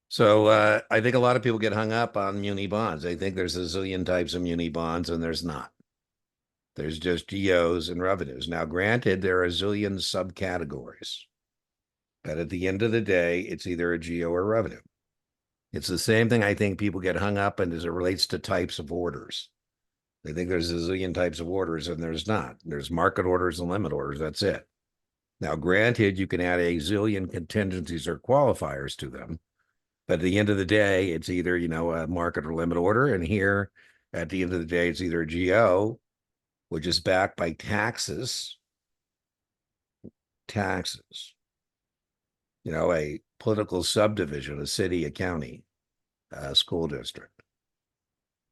So I think a lot of people get hung up on muni bonds. They think there's a zillion types of muni bonds, and there's not. There's just GOs and revenues. Now, granted, there are a zillion subcategories, but at the end of the day, it's either a GO or revenue. It's the same thing I think people get hung up on as it relates to types of orders. They think there's a zillion types of orders, and there's not. There's market orders and limit orders. That's it. Now, granted, you can add a zillion contingencies or qualifiers to them. But at the end of the day, it's either, a market or limit order. And here, at the end of the day, it's either a GO, which is backed by taxes, a political subdivision, a city, a county, a school district,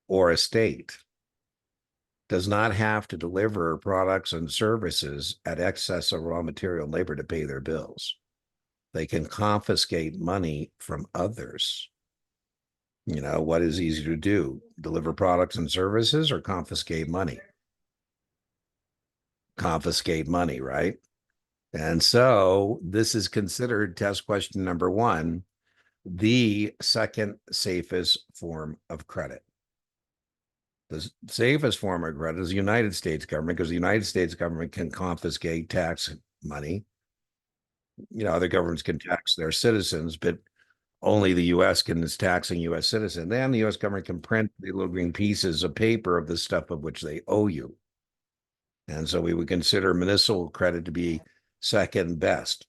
or a state does not have to deliver products and services at excess of raw material and labor to pay their bills. They can confiscate money from others. What is easier to do? Deliver products and services or confiscate money? Confiscate money, right? And so this is considered test question number one, the second safest form of credit. The safest form of credit is the United States government, because the United States government can confiscate tax money. Other governments can tax their citizens, but only the U.S. is taxing U.S. citizens. Then the U.S. government can print the little green pieces of paper of the stuff of which they owe you. And so we would consider municipal credit to be second best.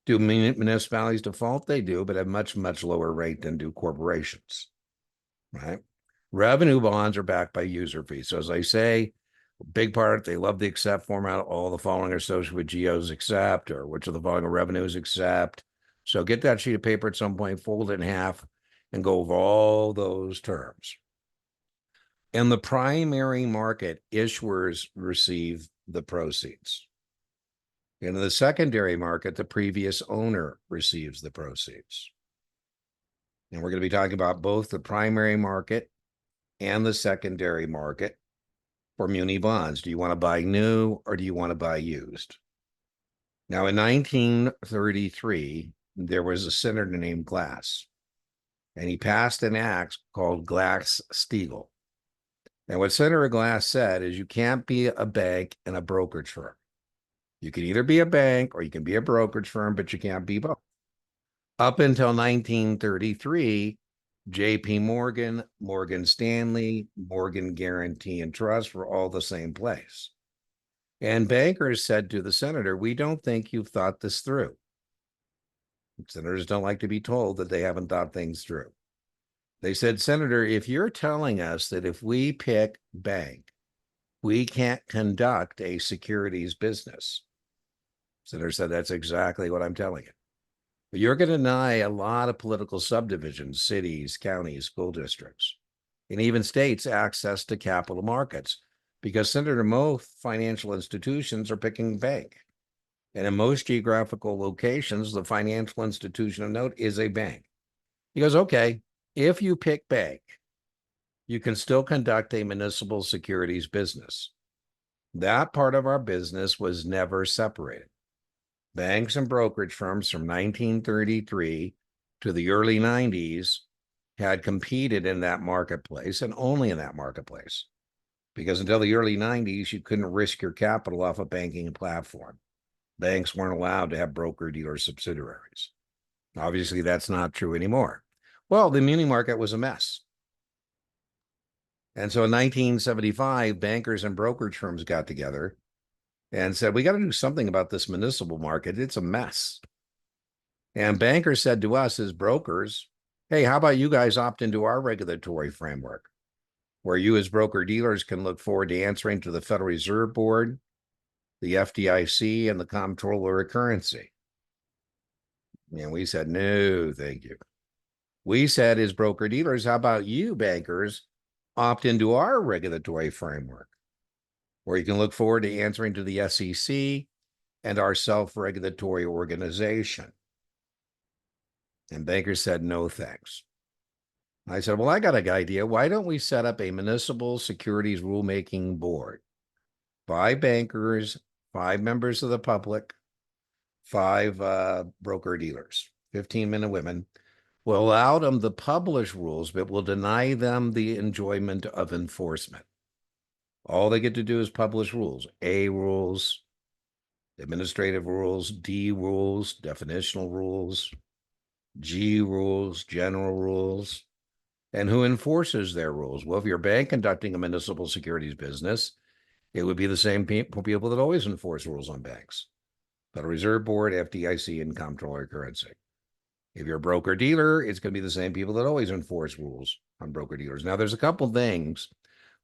Do municipalities default? They do, but at much, much lower rate than do corporations, right? Revenue bonds are backed by user fees. So as I say, big part, they love the accept format. All the following are associated with GOs accept, or which of the following revenues accept. So get that sheet of paper at some point, fold it in half, and go over all those terms. In the primary market, issuers receive the proceeds. In the secondary market, the previous owner receives the proceeds. And we're going to be talking about both the primary market and the secondary market for muni bonds. Do you want to buy new or do you want to buy used? Now, in 1933, there was a senator named Glass, and he passed an act called Glass-Steagall. And what Senator Glass said is you can't be a bank and a brokerage firm. You can either be a bank or you can be a brokerage firm, but you can't be both. Up until 1933, J.P. Morgan, Morgan Stanley, Morgan Guarantee and Trust were all the same place. And bankers said to the senator, we don't think you've thought this through. Senators don't like to be told that they haven't thought things through. They said, Senator, if you're telling us that if we pick bank, we can't conduct a securities business. Senator said, that's exactly what I'm telling you. But you're going to deny a lot of political subdivisions, cities, counties, school districts, and even states access to capital markets, because Senator, most financial institutions are picking bank. And in most geographical locations, the financial institution of note is a bank. He goes, okay, if you pick bank, you can still conduct a municipal securities business. That part of our business was never separated. Banks and brokerage firms from 1933 to the early 90s had competed in that marketplace and only in that marketplace. Because until the early 90s, you couldn't risk your capital off a banking platform. Banks weren't allowed to have broker-dealer subsidiaries. Obviously, that's not true anymore. Well, the muni market was a mess. And so in 1975, bankers and brokerage firms got together and said, we got to do something about this municipal market. It's a mess. And bankers said to us as brokers, hey, how about you guys opt into our regulatory framework, where you as broker-dealers can look forward to answering to the Federal Reserve Board, the FDIC, and the Comptroller of Currency. And we said, no, thank you. We said, as broker-dealers, how about you, bankers, opt into our regulatory framework, where you can look forward to answering to the SEC and our self-regulatory organization. And bankers said, no, thanks. I said, well, I got an idea. Why don't we set up a municipal securities rulemaking board? 5 bankers, 5 members of the public, 5 broker-dealers, 15 men and women, will allow them to publish rules, but will deny them the enjoyment of enforcement. All they get to do is publish rules, A rules, administrative rules, D rules, definitional rules, G rules, general rules. And who enforces their rules? Well, if you're a bank conducting a municipal securities business, it would be the same people that always enforce rules on banks. Federal Reserve Board, FDIC, and Comptroller of Currency. If you're a broker dealer, it's going to be the same people that always enforce rules on broker dealers. Now, there's a couple things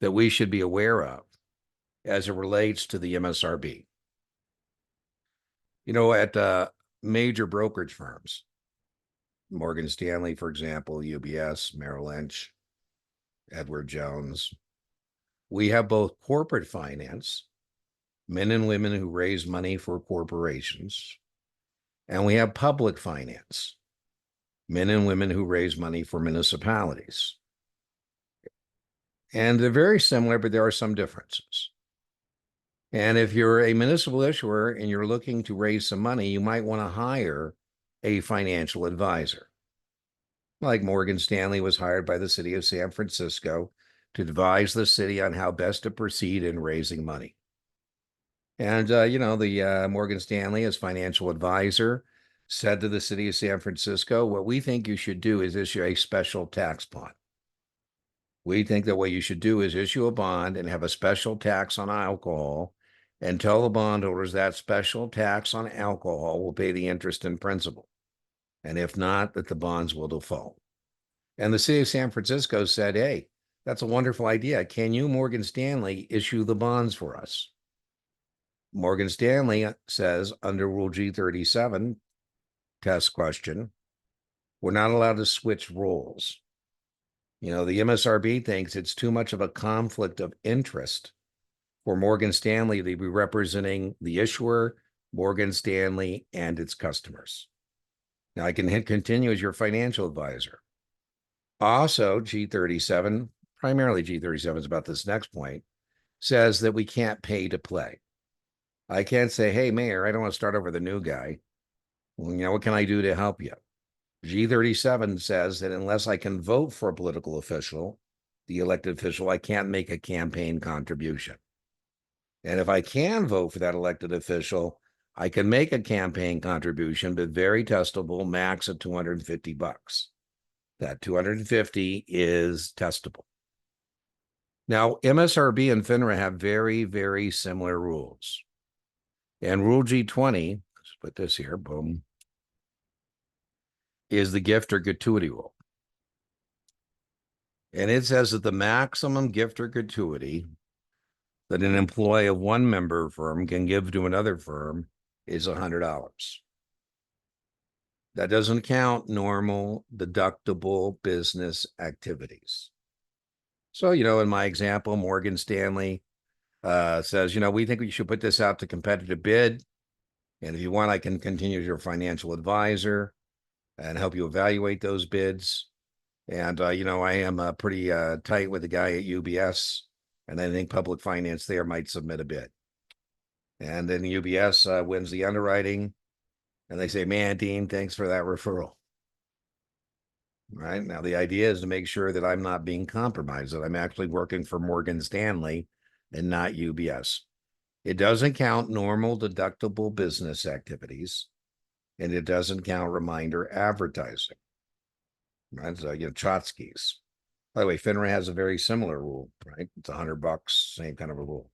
that we should be aware of as it relates to the MSRB. At major brokerage firms, Morgan Stanley, for example, UBS, Merrill Lynch, Edward Jones, we have both corporate finance, men and women who raise money for corporations, and we have public finance, men and women who raise money for municipalities. And they're very similar, but there are some differences. And if you're a municipal issuer and you're looking to raise some money, you might want to hire a financial advisor. Like Morgan Stanley was hired by the city of San Francisco to advise the city on how best to proceed in raising money. And, the Morgan Stanley, as financial advisor, said to the city of San Francisco, what we think you should do is issue a special tax bond. We think that what you should do is issue a bond and have a special tax on alcohol and tell the bondholders that special tax on alcohol will pay the interest and principal. And if not, that the bonds will default. And the city of San Francisco said, hey, that's a wonderful idea. Can you, Morgan Stanley, issue the bonds for us? Morgan Stanley says under Rule G37, test question, we're not allowed to switch roles. The MSRB thinks it's too much of a conflict of interest for Morgan Stanley to be representing the issuer, Morgan Stanley, and its customers. Now, I can hit continue as your financial advisor. Also, G37, primarily G37 is about this next point, says that we can't pay to play. I can't say, hey, Mayor, I don't want to start over the new guy. Well, what can I do to help you? G37 says that unless I can vote for a political official, the elected official, I can't make a campaign contribution. And if I can vote for that elected official, I can make a campaign contribution, but very testable, max of $250. That 250 is testable. Now, MSRB and FINRA have very, very similar rules. And Rule G20, let's put this here, boom, is the gift or gratuity rule. And it says that the maximum gift or gratuity that an employee of one member firm can give to another firm is $100. That doesn't count normal deductible business activities. So, in my example, Morgan Stanley says, we think we should put this out to competitive bid. And if you want, I can continue as your financial advisor and help you evaluate those bids. And, I am pretty tight with the guy at UBS, and I think public finance there might submit a bid. And then UBS wins the underwriting, and they say, man, Dean, thanks for that referral. Right now, the idea is to make sure that I'm not being compromised, that I'm actually working for Morgan Stanley and not UBS. It doesn't count normal deductible business activities, and it doesn't count reminder advertising. Right? So, tchotchkes. By the way, FINRA has a very similar rule, right? It's $100, same kind of a rule.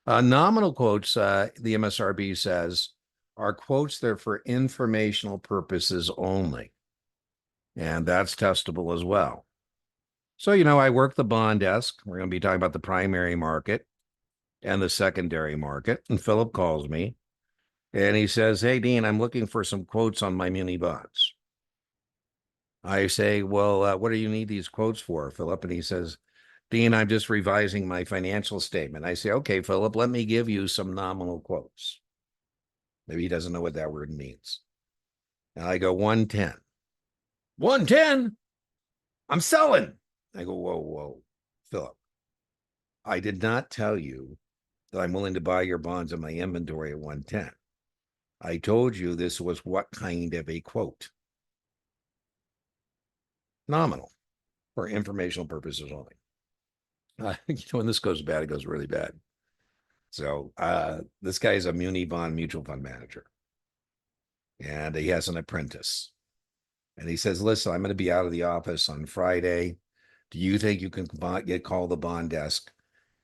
Nominal quotes, the MSRB says, are quotes that are for informational purposes only. And that's testable as well. So, I work the bond desk. We're going to be talking about the primary market and the secondary market. And Philip calls me and he says, hey, Dean, I'm looking for some quotes on my muni bonds. I say, well, what do you need these quotes for, Philip? And he says, Dean, I'm just revising my financial statement. I say, okay, Philip, let me give you some nominal quotes. Maybe he doesn't know what that word means. And I go, 110. 110? I'm selling. I go, whoa, Philip. I did not tell you that I'm willing to buy your bonds in my inventory at 110. I told you this was what kind of a quote. nominal for informational purposes only. When this goes bad, it goes really bad. So this guy is a muni bond mutual fund manager, and he has an apprentice. And he says, listen, I'm going to be out of the office on Friday. Do you think you can call the bond desk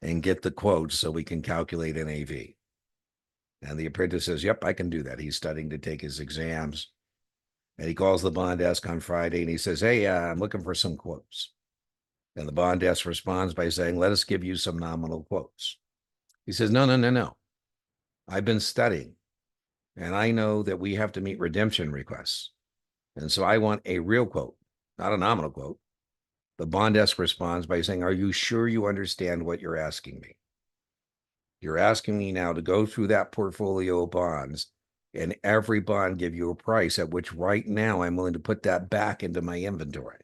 and get the quotes so we can calculate NAV? And the apprentice says, yep, I can do that. He's studying to take his exams. And he calls the bond desk on Friday and he says, hey, I'm looking for some quotes. And the bond desk responds by saying, let us give you some nominal quotes. He says, no. I've been studying and I know that we have to meet redemption requests. And so I want a real quote, not a nominal quote. The bond desk responds by saying, are you sure you understand what you're asking me? You're asking me now to go through that portfolio of bonds and every bond give you a price at which right now I'm willing to put that back into my inventory.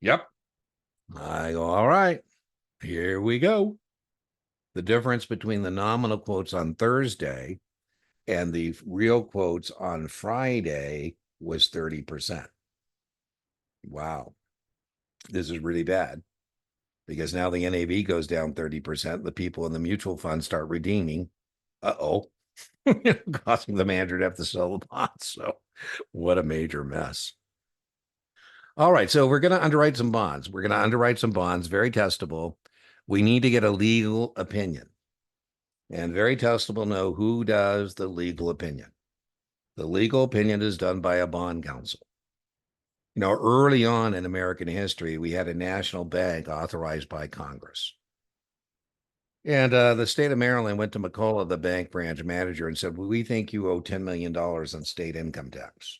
Yep. I go, all right, here we go. The difference between the nominal quotes on Thursday and the real quotes on Friday was 30%. Wow. This is really bad because now the NAV goes down 30%. The people in the mutual fund start redeeming. Uh-oh. Causing the manager to have to sell the bonds. So what a major mess. All right, so we're going to underwrite some bonds. We're going to underwrite some bonds, very testable. We need to get a legal opinion. And very testable know who does the legal opinion. The legal opinion is done by a bond counsel. You know, early on in American history, we had a national bank authorized by Congress. And the state of Maryland went to McCullough, the bank branch manager, and said, well, we think you owe $10 million in state income tax.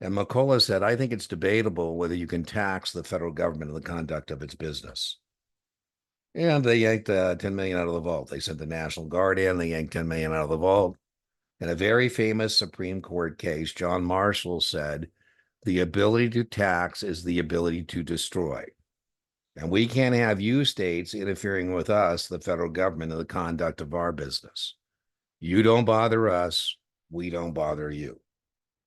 And McCullough said, I think it's debatable whether you can tax the federal government in the conduct of its business. And they yanked 10 million out of the vault. They sent the National Guard in, they yanked 10 million out of the vault. In a very famous Supreme Court case, John Marshall said, the ability to tax is the ability to destroy. And we can't have you states interfering with us, the federal government, in the conduct of our business. You don't bother us, we don't bother you.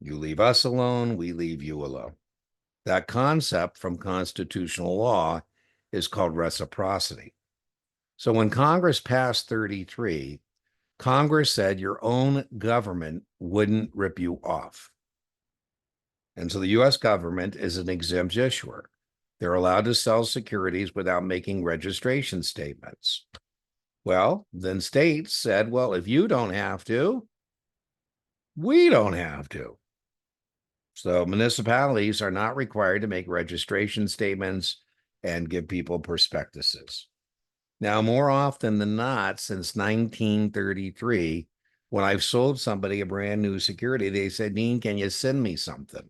You leave us alone, we leave you alone. That concept from constitutional law is called reciprocity. So when Congress passed 33, Congress said your own government wouldn't rip you off. And so the US government is an exempt issuer. They're allowed to sell securities without making registration statements. Well, then states said, well, if you don't have to, we don't have to. So municipalities are not required to make registration statements and give people prospectuses. Now, more often than not, since 1933, when I've sold somebody a brand new security, they said, Dean, can you send me something?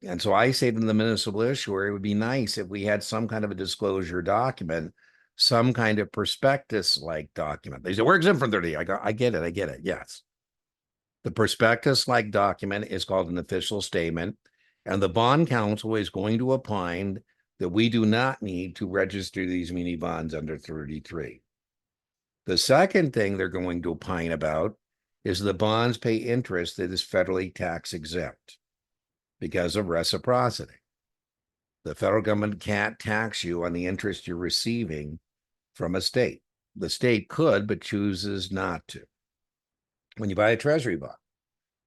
And so I say to the municipal issuer, it would be nice if we had some kind of a disclosure document, some kind of prospectus-like document. They say, we're exempt from 30. I go, I get it, yes. The prospectus-like document is called an official statement, and the bond counsel is going to opine that we do not need to register these muni bonds under 33. The second thing they're going to opine about is the bonds pay interest that is federally tax exempt because of reciprocity. The federal government can't tax you on the interest you're receiving from a state. The state could, but chooses not to. When you buy a treasury bond,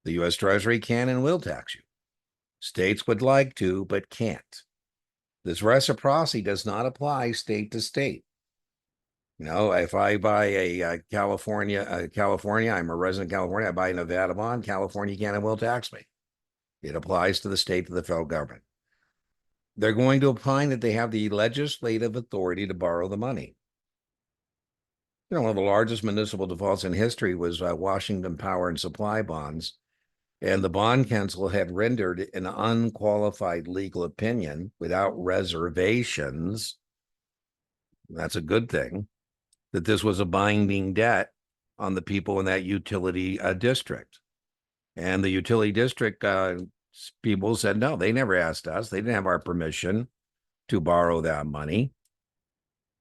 the U.S. Treasury can and will tax you. States would like to, but can't. This reciprocity does not apply state to state. You know, if I buy a California, I'm a resident of California, I buy a Nevada bond, California can and will tax me. It applies to the state of the federal government. They're going to opine that they have the legislative authority to borrow the money. You know, one of the largest municipal defaults in history was Washington Power and Supply bonds. And the bond counsel had rendered an unqualified legal opinion without reservations. That's a good thing, that this was a binding debt on the people in that utility district. And the utility district people said, no, they never asked us. They didn't have our permission to borrow that money.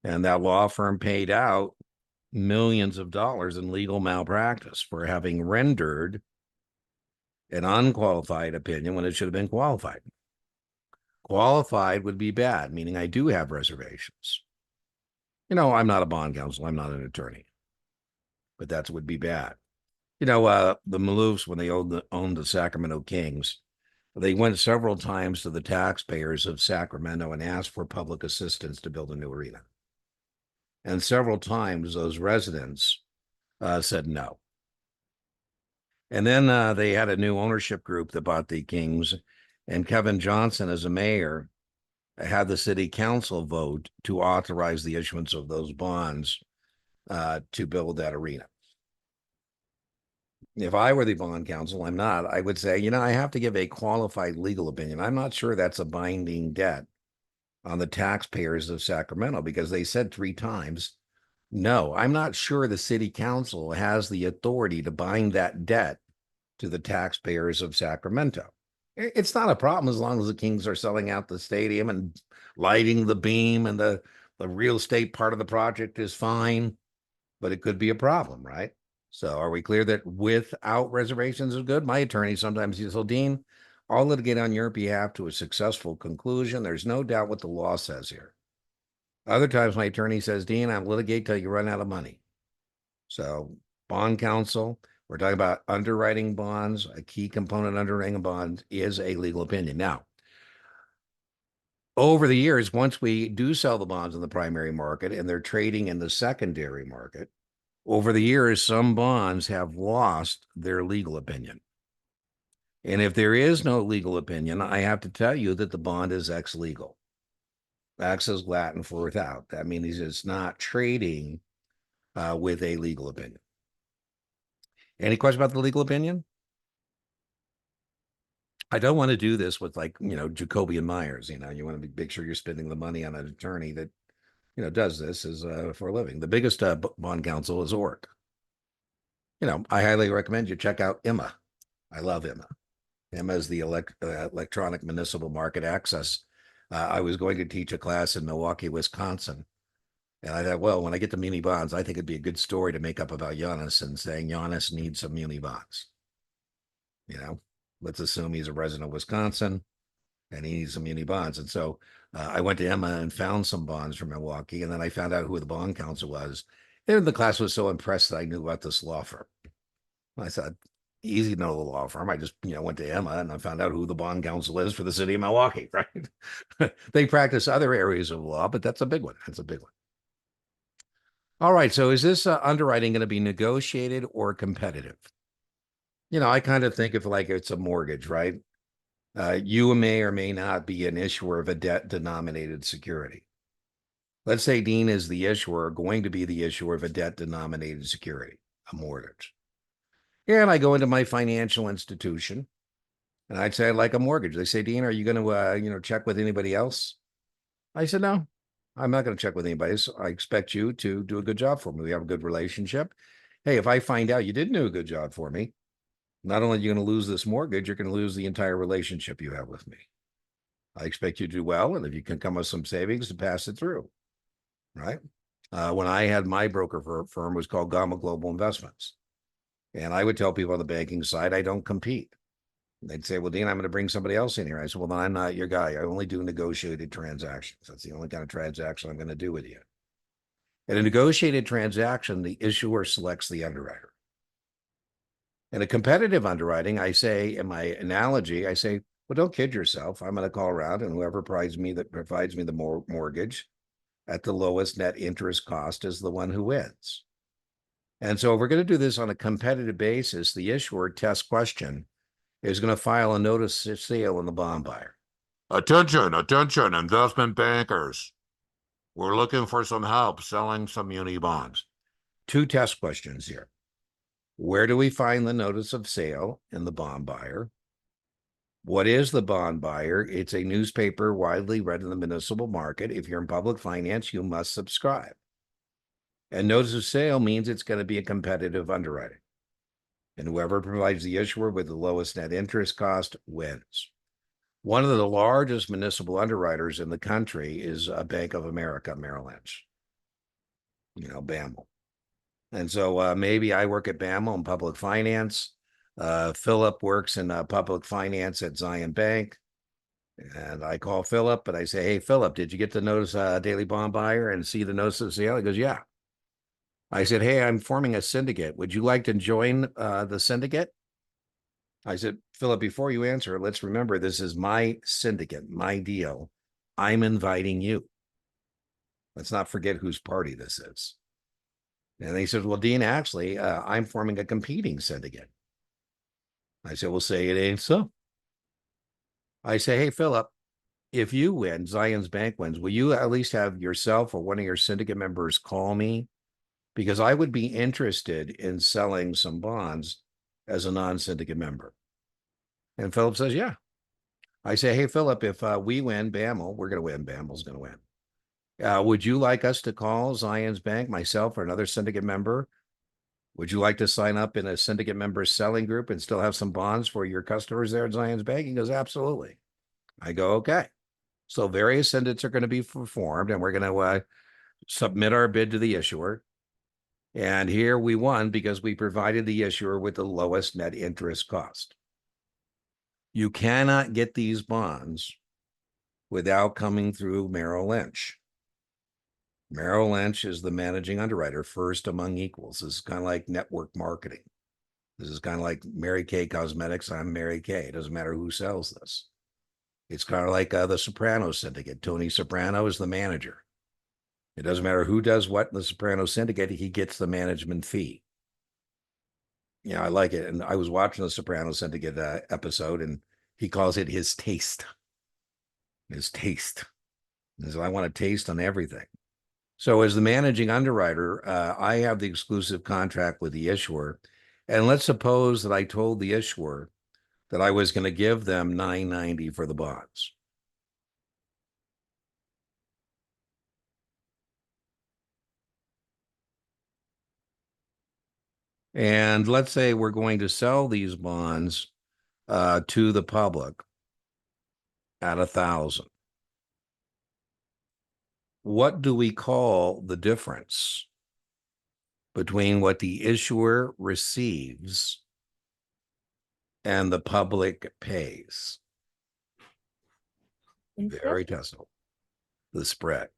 And that law firm paid out millions of dollars in legal malpractice for having rendered an unqualified opinion when it should have been qualified. Qualified would be bad, meaning I do have reservations. I'm not a bond counsel, I'm not an attorney, but that would be bad. The Maloofs, when they owned the Sacramento Kings, they went several times to the taxpayers of Sacramento and asked for public assistance to build a new arena. And several times those residents said no. And then they had a new ownership group that bought the Kings, and Kevin Johnson, as a mayor, had the city council vote to authorize the issuance of those bonds to build that arena. If I were the bond counsel, I'm not, I would say, I have to give a qualified legal opinion. I'm not sure that's a binding debt on the taxpayers of Sacramento, because they said 3 times, no. I'm not sure the city council has the authority to bind that debt to the taxpayers of Sacramento. It's not a problem as long as the Kings are selling out the stadium and lighting the beam, and the real estate part of the project is fine, but it could be a problem, right? So are we clear that without reservations is good? My attorney sometimes says, Dean, I'll litigate on your behalf to a successful conclusion. There's no doubt what the law says here. Other times my attorney says, Dean, I'll litigate till you run out of money. So bond counsel, we're talking about underwriting bonds. A key component of underwriting bonds is a legal opinion. Now, over the years, once we do sell the bonds in the primary market and they're trading in the secondary market, over the years, some bonds have lost their legal opinion. And if there is no legal opinion, I have to tell you that the bond is ex legal. Ex is Latin for without. That means it's not trading with a legal opinion. Any question about the legal opinion? I don't want to do this with Jacoby and Myers. You want to make sure you're spending the money on an attorney that, does this for a living. The biggest bond counsel is ORC. I highly recommend you check out Emma. I love Emma. Emma is the electronic municipal market access. I was going to teach a class in Milwaukee, Wisconsin. And I thought, well, when I get to muni bonds, I think it'd be a good story to make up about Giannis and saying Giannis needs some muni bonds. Let's assume he's a resident of Wisconsin and he needs some muni bonds. And so I went to Emma and found some bonds from Milwaukee. And then I found out who the bond counsel was. And the class was so impressed that I knew about this law firm. I said, easy to know the law firm. I just, went to Emma and I found out who the bond counsel is for the city of Milwaukee, right? They practice other areas of law, but that's a big one. That's a big one. All right. So is this underwriting going to be negotiated or competitive? I kind of think of like it's a mortgage, right? You may or may not be an issuer of a debt denominated security. Let's say Dean is the issuer, going to be the issuer of a debt denominated security, a mortgage. And I go into my financial institution and I'd say I'd like a mortgage. They say, Dean, are you going to, check with anybody else? I said, no, I'm not going to check with anybody. So I expect you to do a good job for me. We have a good relationship. Hey, if I find out you didn't do a good job for me, not only are you going to lose this mortgage, you're going to lose the entire relationship you have with me. I expect you to do well. And if you can come with some savings to pass it through, right? When I had my broker firm, was called Gamma Global Investments. And I would tell people on the banking side, I don't compete. They'd say, well, Dean, I'm going to bring somebody else in here. I said, well, then I'm not your guy. I only do negotiated transactions. That's the only kind of transaction I'm going to do with you. In a negotiated transaction, the issuer selects the underwriter. In a competitive underwriting, I say, in my analogy, I say, well, don't kid yourself. I'm going to call around and whoever provides me the mortgage at the lowest net interest cost is the one who wins. And so if we're going to do this on a competitive basis, the issuer test question is going to file a notice of sale in the bond buyer. Attention, investment bankers. We're looking for some help selling some muni bonds. 2 test questions here. Where do we find the notice of sale in the bond buyer? What is the bond buyer? It's a newspaper widely read in the municipal market. If you're in public finance, you must subscribe. And notice of sale means it's going to be a competitive underwriting. And whoever provides the issuer with the lowest net interest cost wins. One of the largest municipal underwriters in the country is Bank of America, Merrill Lynch. BAML. And so maybe I work at BAML in public finance. Philip works in public finance at Zion Bank. And I call Philip and I say, hey, Philip, did you get the notice daily bond buyer and see the notice of sale? He goes, yeah. I said, hey, I'm forming a syndicate. Would you like to join the syndicate? I said, Philip, before you answer, let's remember this is my syndicate, my deal. I'm inviting you. Let's not forget whose party this is. And they said, well, Dean, actually, I'm forming a competing syndicate. I said, well, say it ain't so. I say, hey, Philip, if you win, Zions Bank wins, will you at least have yourself or one of your syndicate members call me? Because I would be interested in selling some bonds as a non-syndicate member. And Philip says, yeah. I say, hey, Philip, if we win, BAML, we're going to win. BAML's going to win. Would you like us to call Zions Bank, myself, or another syndicate member? Would you like to sign up in a syndicate member selling group and still have some bonds for your customers there at Zions Bank? He goes, absolutely. I go, okay. So various syndicates are going to be formed, and we're going to submit our bid to the issuer. And here we won because we provided the issuer with the lowest net interest cost. You cannot get these bonds without coming through Merrill Lynch. Merrill Lynch is the managing underwriter, first among equals. This is kind of like network marketing. This is kind of like Mary Kay Cosmetics. I'm Mary Kay. It doesn't matter who sells this. It's kind of like the Soprano Syndicate. Tony Soprano is the manager. It doesn't matter who does what in the Soprano Syndicate. He gets the management fee. Yeah, I like it. And I was watching the Soprano Syndicate episode, and he calls it his taste. His taste. So I want a taste on everything. So as the managing underwriter, I have the exclusive contract with the issuer. And let's suppose that I told the issuer that I was going to give them $9.90 for the bonds. And let's say we're going to sell these bonds to the public at 1,000. What do we call the difference between what the issuer receives and the public pays? Very testable. The spread,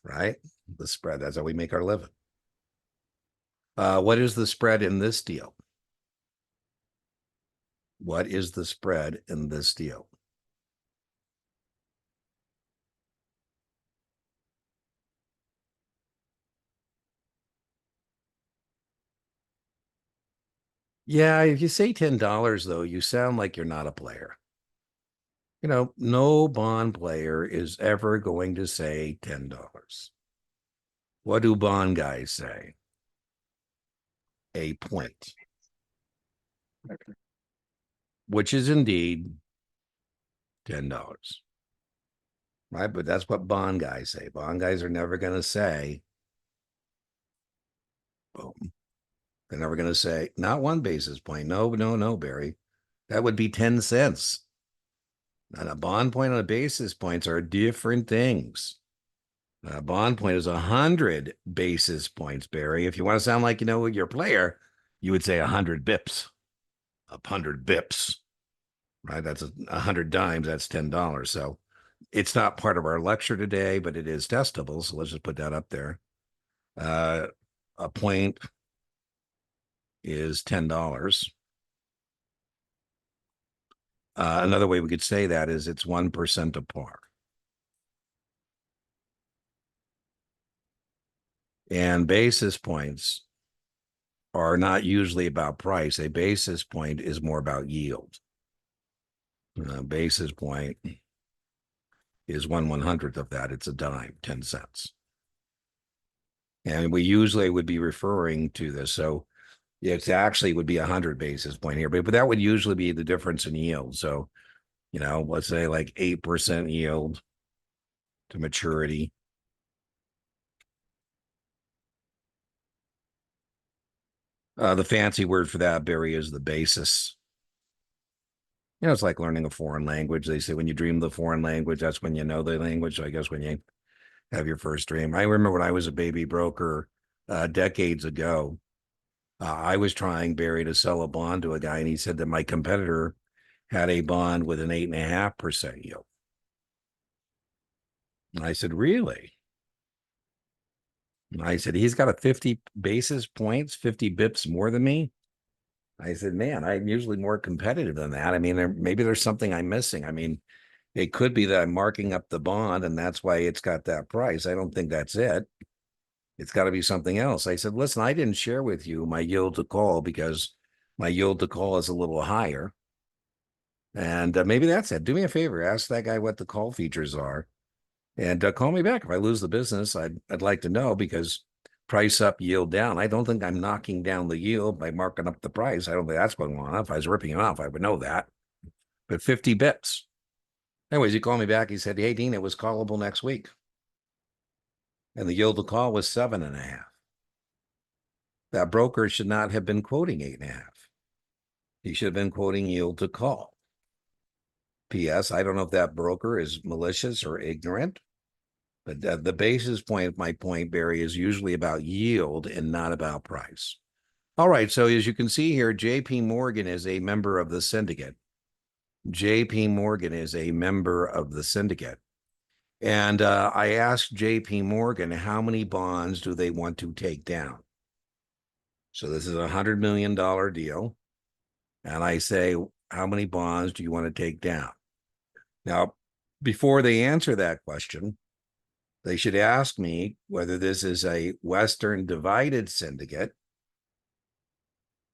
right? The spread. That's how we make our living. What is the spread in this deal? What is the spread in this deal? Yeah, if you say $10, though, you sound like you're not a player. You know, no bond player is ever going to say $10. What do bond guys say? A point, which is indeed $10, right? But that's what bond guys say. Bond guys are never going to say, boom. They're never going to say, not 1 basis point. No, no, no, Barry. That would be 10 cents. And a bond point and a basis points are different things. A bond point is 100 basis points, Barry. If you want to sound like you know your player, you would say 100 bips. 100 bips, right? That's 100 dimes. That's $10. So it's not part of our lecture today, but it is testable. So let's just put that up there. A point is $10. Another way we could say that is it's 1% of par. And basis points are not usually about price. A basis point is more about yield. Basis point is 1/100th of that. It's a dime, 10 cents. And we usually would be referring to this. So it actually would be 100 basis point here, but that would usually be the difference in yield. So, you know, let's say like 8% yield to maturity. The fancy word for that, Barry, is the basis. You know, it's like learning a foreign language. They say when you dream the foreign language, that's when you know the language. So I guess when you have your first dream. I remember when I was a baby broker decades ago, I was trying, Barry, to sell a bond to a guy, and he said that my competitor had a bond with an 8.5% yield. And I said, really? And I said, he's got a 50 basis points, 50 bips more than me. I said, man, I'm usually more competitive than that. I mean, maybe there's something I'm missing. I mean, it could be that I'm marking up the bond and that's why it's got that price. I don't think that's it. It's got to be something else. I said, listen, I didn't share with you my yield to call because my yield to call is a little higher. And maybe that's it. Do me a favor, ask that guy what the call features are and call me back. If I lose the business, I'd like to know because price up, yield down. I don't think I'm knocking down the yield by marking up the price. I don't think that's going on. If I was ripping him off, I would know that. But 50 bips. Anyways, he called me back. He said, hey, Dean, it was callable next week. And the yield to call was 7.5. That broker should not have been quoting 8.5. He should have been quoting yield to call. P.S. I don't know if that broker is malicious or ignorant, but the basis point of my point, Barry, is usually about yield and not about price. All right, so as you can see here, J.P. Morgan is a member of the syndicate. J.P. Morgan is a member of the syndicate. And I asked J.P. Morgan, how many bonds do they want to take down? So this is a $100 million deal. And I say, how many bonds do you want to take down? Now, before they answer that question, they should ask me whether this is a Western divided syndicate.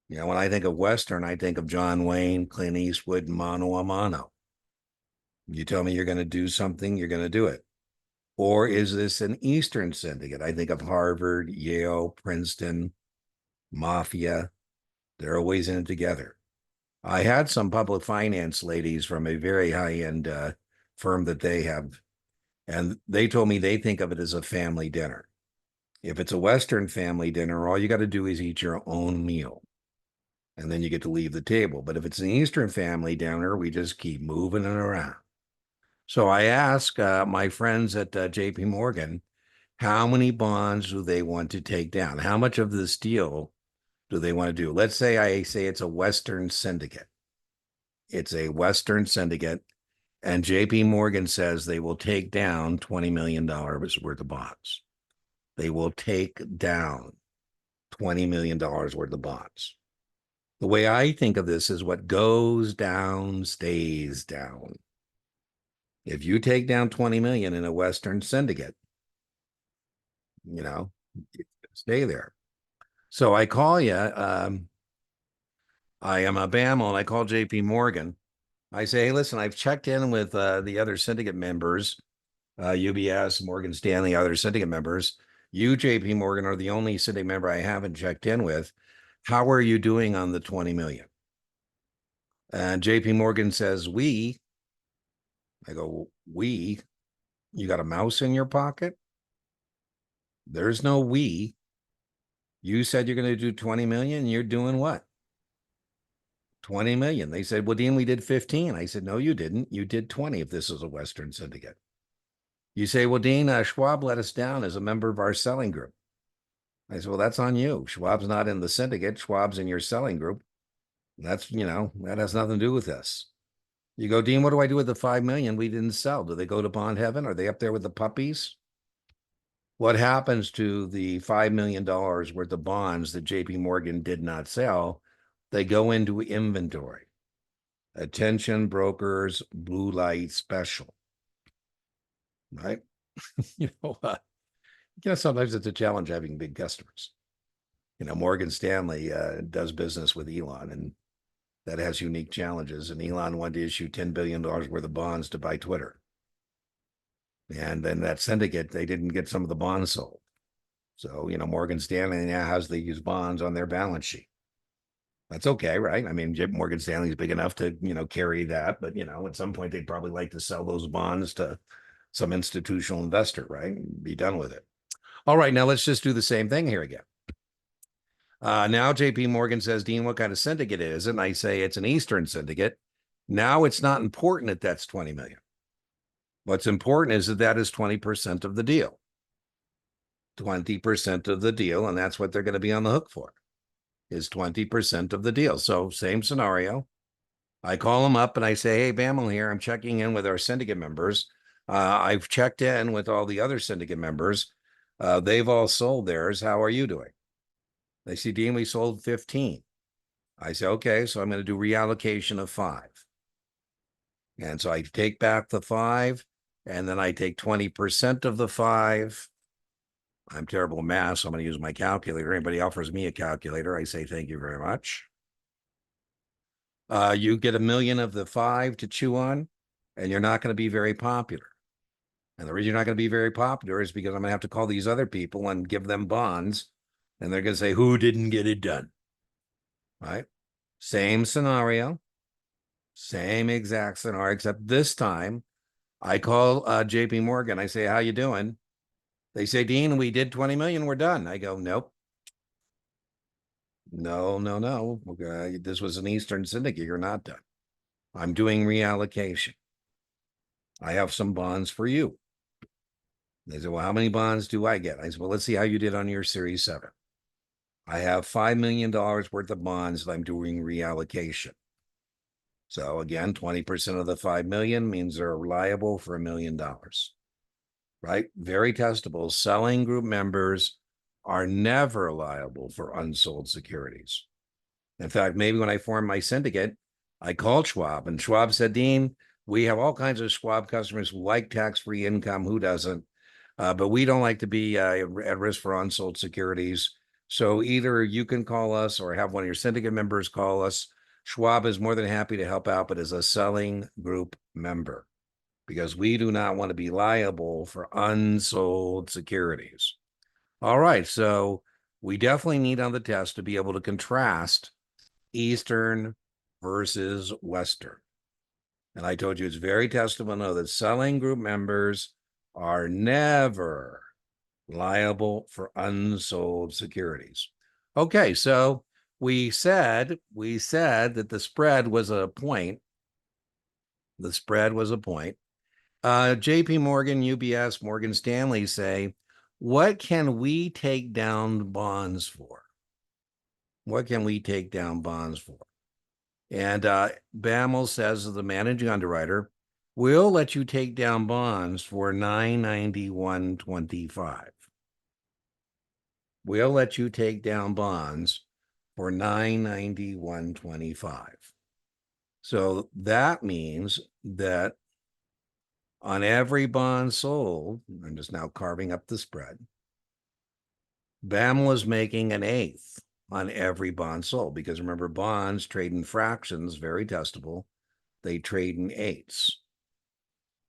You know, when I think of Western, I think of John Wayne, Clint Eastwood, mano a mano. You tell me you're going to do something, you're going to do it. Or is this an Eastern syndicate? I think of Harvard, Yale, Princeton, Mafia. They're always in it together. I had some public finance ladies from a very high-end firm that they have, and they told me they think of it as a family dinner. If it's a Western family dinner, all you got to do is eat your own meal, and then you get to leave the table. But if it's an Eastern family dinner, we just keep moving it around. So I ask my friends at J.P. Morgan, how many bonds do they want to take down? How much of this deal do they want to do? Let's say I say it's a Western syndicate. It's a Western syndicate, and J.P. Morgan says they will take down $20 million worth of bonds. They will take down $20 million worth of bonds. The way I think of this is what goes down stays down. If you take down 20 million in a Western syndicate, you know, stay there. So I call you, I am a BAML, and I call JP Morgan. I say, hey, listen, I've checked in with the other syndicate members, UBS, Morgan Stanley, other syndicate members. You, JP Morgan, are the only syndicate member I haven't checked in with. How are you doing on the 20 million? And JP Morgan says, we. I go, we? You got a mouse in your pocket? There's no we. You said you're going to do 20 million. You're doing what? 20 million. They said, well, Dean, we did 15. I said, no, you didn't. You did 20 if this is a Western syndicate. You say, well, Dean, Schwab let us down as a member of our selling group. I said, well, that's on you. Schwab's not in the syndicate. Schwab's in your selling group. That's, you know, that has nothing to do with this. You go, Dean, what do I do with the 5 million we didn't sell? Do they go to bond heaven? Are they up there with the puppies? What happens to the $5 million worth of bonds that JP Morgan did not sell? They go into inventory. Attention brokers, blue light special. Right? you know, sometimes it's a challenge having big customers. You know, Morgan Stanley does business with Elon, and that has unique challenges. And Elon wanted to issue $10 billion worth of bonds to buy Twitter. And then that syndicate, they didn't get some of the bonds sold. So, you know, Morgan Stanley now has these bonds on their balance sheet. That's okay, right? I mean, Morgan Stanley is big enough to, you know, carry that. But, you know, at some point, they'd probably like to sell those bonds to some institutional investor, right? And be done with it. All right, now let's just do the same thing here again. Now JP Morgan says, Dean, what kind of syndicate is it? And I say it's an Eastern syndicate. Now it's not important that that's 20 million. What's important is that that is 20% of the deal. 20% of the deal, and that's what they're going to be on the hook for, is 20% of the deal. So same scenario. I call them up and I say, hey, Bamel here. I'm checking in with our syndicate members. I've checked in with all the other syndicate members. They've all sold theirs. How are you doing? They say, Dean, we sold 15. I say, okay, so I'm going to do reallocation of 5. And so I take back the 5, and then I take 20% of the 5. I'm terrible at math, so I'm going to use my calculator. Anybody offers me a calculator, I say, thank you very much. You get 1 million of the 5 to chew on, and you're not going to be very popular. And the reason you're not going to be very popular is because I'm going to have to call these other people and give them bonds, and they're going to say, who didn't get it done? Right? Same scenario, same exact scenario, except this time I call JP Morgan. I say, how you doing? They say, Dean, we did 20 million. We're done. I go, nope. No. This was an Eastern syndicate. You're not done. I'm doing reallocation. I have some bonds for you. They said, well, how many bonds do I get? I said, well, let's see how you did on your Series 7. I have $5 million worth of bonds that I'm doing reallocation. So again, 20% of the 5 million means they're liable for $1 million, right? Very testable. Selling group members are never liable for unsold securities. In fact, maybe when I formed my syndicate, I called Schwab, and Schwab said, Dean, we have all kinds of Schwab customers who like tax-free income. Who doesn't? But we don't like to be at risk for unsold securities. So either you can call us or have one of your syndicate members call us. Schwab is more than happy to help out, but as a selling group member, because we do not want to be liable for unsold securities. All right, so we definitely need on the test to be able to contrast Eastern versus Western. And I told you it's very testable to know that selling group members are never liable for unsold securities. Okay, so we said that the spread was a point. The spread was a point. JP Morgan, UBS, Morgan Stanley say, what can we take down bonds for? What can we take down bonds for? And Bamel says, the managing underwriter, we'll let you take down bonds for $991.25. We'll let you take down bonds for $991.25. So that means that on every bond sold, I'm just now carving up the spread, Bamel is making 1/8 on every bond sold, because remember, bonds trade in fractions, very testable. They trade in eighths.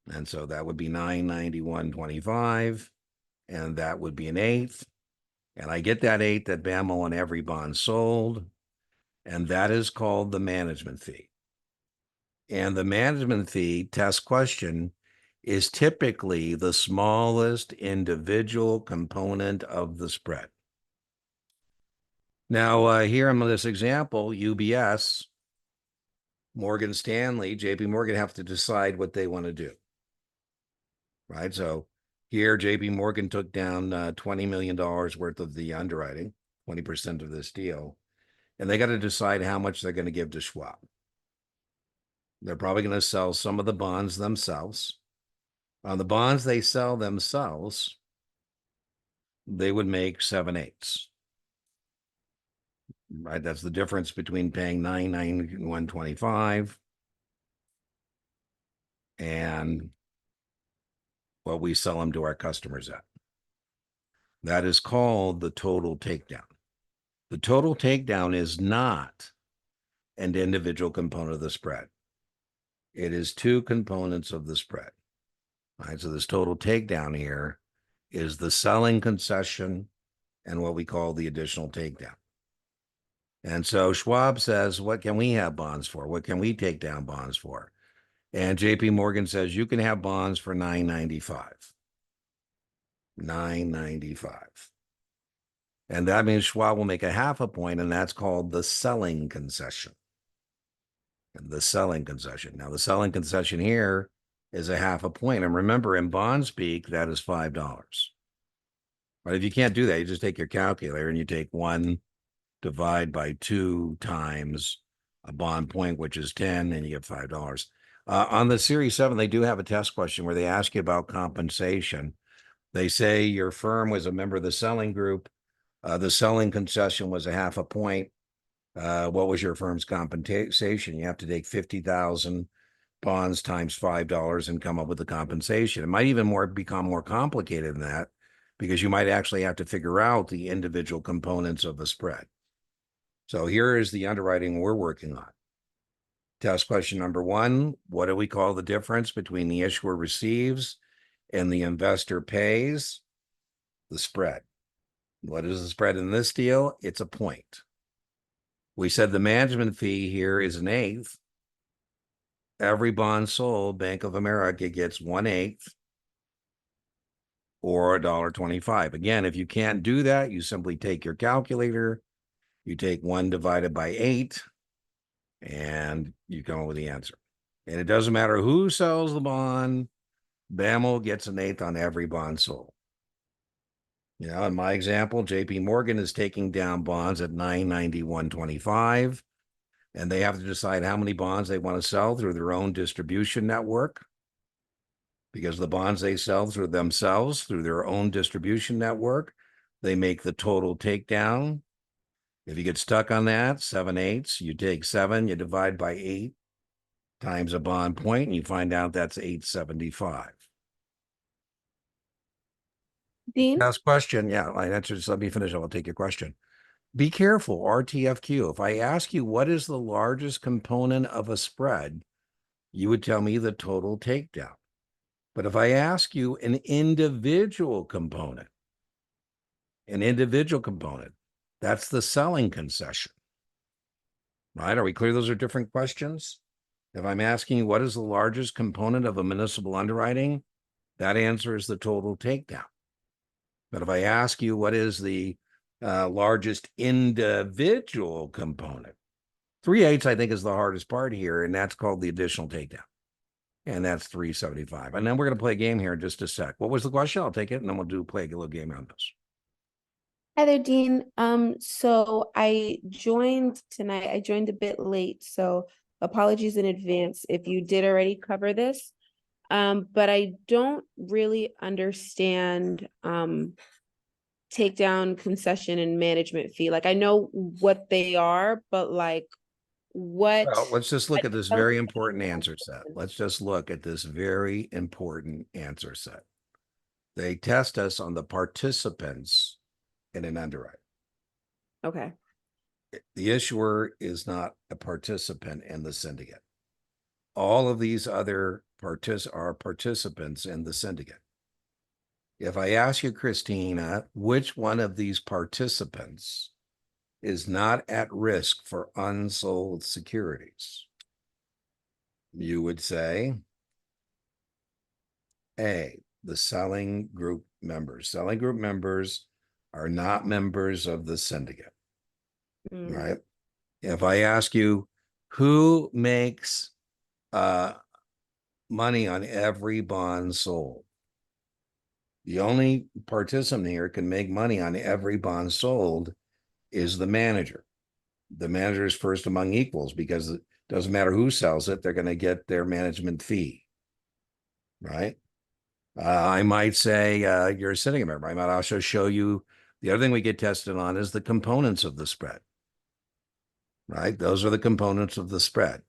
And so that would be 991.25, and that would be 1/8. And I get that 1/8 at Bamel on every bond sold, and that is called the management fee. And the management fee test question is typically the smallest individual component of the spread. Now, here in this example, UBS, Morgan Stanley, JP Morgan have to decide what they want to do, right? So here, JP Morgan took down $20 million worth of the underwriting, 20% of this deal, and they got to decide how much they're going to give to Schwab. They're probably going to sell some of the bonds themselves. On the bonds they sell themselves, they would make 7/8. Right? That's the difference between paying $991.25 and what we sell them to our customers at. That is called the total takedown. The total takedown is not an individual component of the spread. It is two components of the spread. All right, so this total takedown here is the selling concession and what we call the additional takedown. And so Schwab says, what can we have bonds for? What can we take down bonds for? And JP Morgan says, you can have bonds for $995. $995. And that means Schwab will make 0.5 point, and that's called the selling concession. And the selling concession. Now, the selling concession here is 0.5 point. And remember, in bond speak, that is $5. But if you can't do that, you just take your calculator and you take 1 divide by 2 times a bond point, which is 10, and you get $5. On the Series 7, they do have a test question where they ask you about compensation. They say your firm was a member of the selling group. The selling concession was a half a point. What was your firm's compensation? You have to take 50,000 bonds times $5 and come up with the compensation. It might even become more complicated than that, because you might actually have to figure out the individual components of the spread. So here is the underwriting we're working on. Test question number 1, what do we call the difference between the issuer receives and the investor pays? The spread. What is the spread in this deal? It's a point. We said the management fee here is 1/8. Every bond sold, Bank of America gets 1/8 or $1.25. Again, if you can't do that, you simply take your calculator, you take 1 divided by 8, and you come up with the answer. And it doesn't matter who sells the bond, BAML gets 1/8 on every bond sold. You know, in my example, JP Morgan is taking down bonds at 991.25, and they have to decide how many bonds they want to sell through their own distribution network, because the bonds they sell through themselves, through their own distribution network, they make the total takedown. If you get stuck on that, 7/8, you take 7, you divide by 8 times a bond point, and you find out that's 875. Dean? Last question. Yeah, I answered. Just let me finish. I'll take your question. Be careful, RTFQ. If I ask you what is the largest component of a spread, you would tell me the total takedown. But if I ask you an individual component, that's the selling concession. Right? Are we clear? Those are different questions. If I'm asking you what is the largest component of a municipal underwriting, that answer is the total takedown. But if I ask you what is the largest individual component, 3/8, I think, is the hardest part here, and that's called the additional takedown. And that's 375. And then we're going to play a game here in just a sec. What was the question? I'll take it, and then we'll play a little game on this. Hi there, Dean. So I joined tonight. I joined a bit late, so apologies in advance if you did already cover this. But I don't really understand takedown, concession, and management fee. Like, I know what they are, but like what Well, let's just look at this I very don't- important answer set. Let's just look at this very important answer set. They test us on the participants in an underwrite. Okay. The issuer is not a participant in the syndicate. All of these other are participants in the syndicate. If I ask you, Christina, which one of these participants is not at risk for unsold securities, you would say A, the selling group members. Selling group members are not members of the syndicate, right? If I ask you who makes money on every bond sold, the only participant here can make money on every bond sold is the manager. The manager is first among equals, because it doesn't matter who sells it, they're going to get their management fee, right? I might say you're a syndicate member. I might also show you the other thing we get tested on is the components of the spread, right? Those are the components of the spread,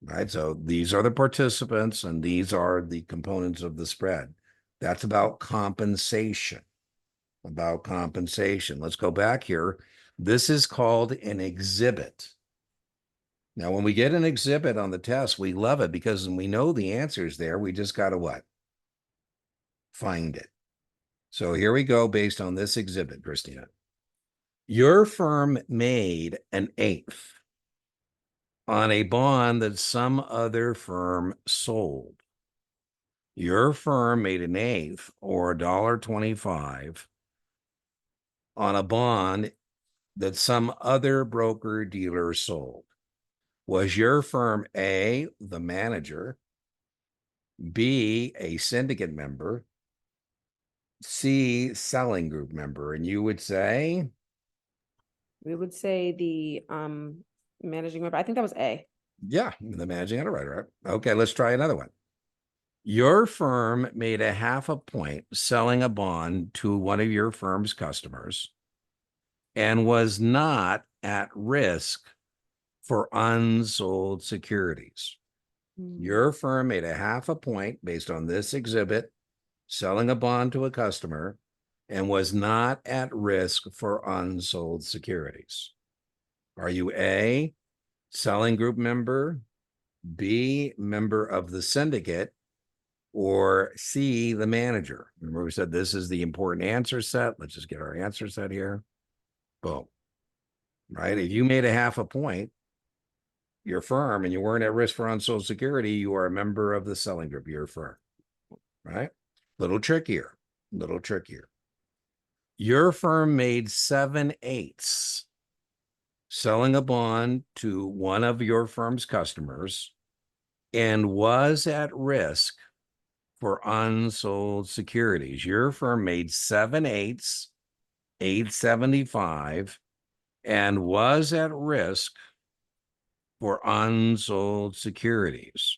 right? So these are the participants and these are the components of the spread. That's about compensation. Let's go back here. This is called an exhibit. Now, when we get an exhibit on the test, we love it because we know the answers there. We just got to what? Find it. So here we go based on this exhibit, Christina. Your firm made 1/8 on a bond that some other firm sold. Your firm made 1/8 or $1.25 on a bond that some other broker dealer sold. Was your firm A, the manager, B, a syndicate member, C, selling group member? And you would say We would say managing member. I think that was A. Yeah, the managing underwriter, right? Okay, let's try another one. Your firm made a half a point selling a bond to one of your firm's customers and was not at risk for unsold securities. Your firm made a half a point based on this exhibit, selling a bond to a customer, and was not at risk for unsold securities. Are you A, selling group member, B, member of the syndicate, or C, the manager? Remember we said this is the important answer set. Let's just get our answer set here. Boom. Right? If you made a half a point, your firm, and you weren't at risk for unsold security, you are a member of the selling group, your firm. Right? Little trickier. Your firm made 7/8 selling a bond to one of your firm's customers and was at risk for unsold securities. Your firm made 7/8, 875, and was at risk for unsold securities.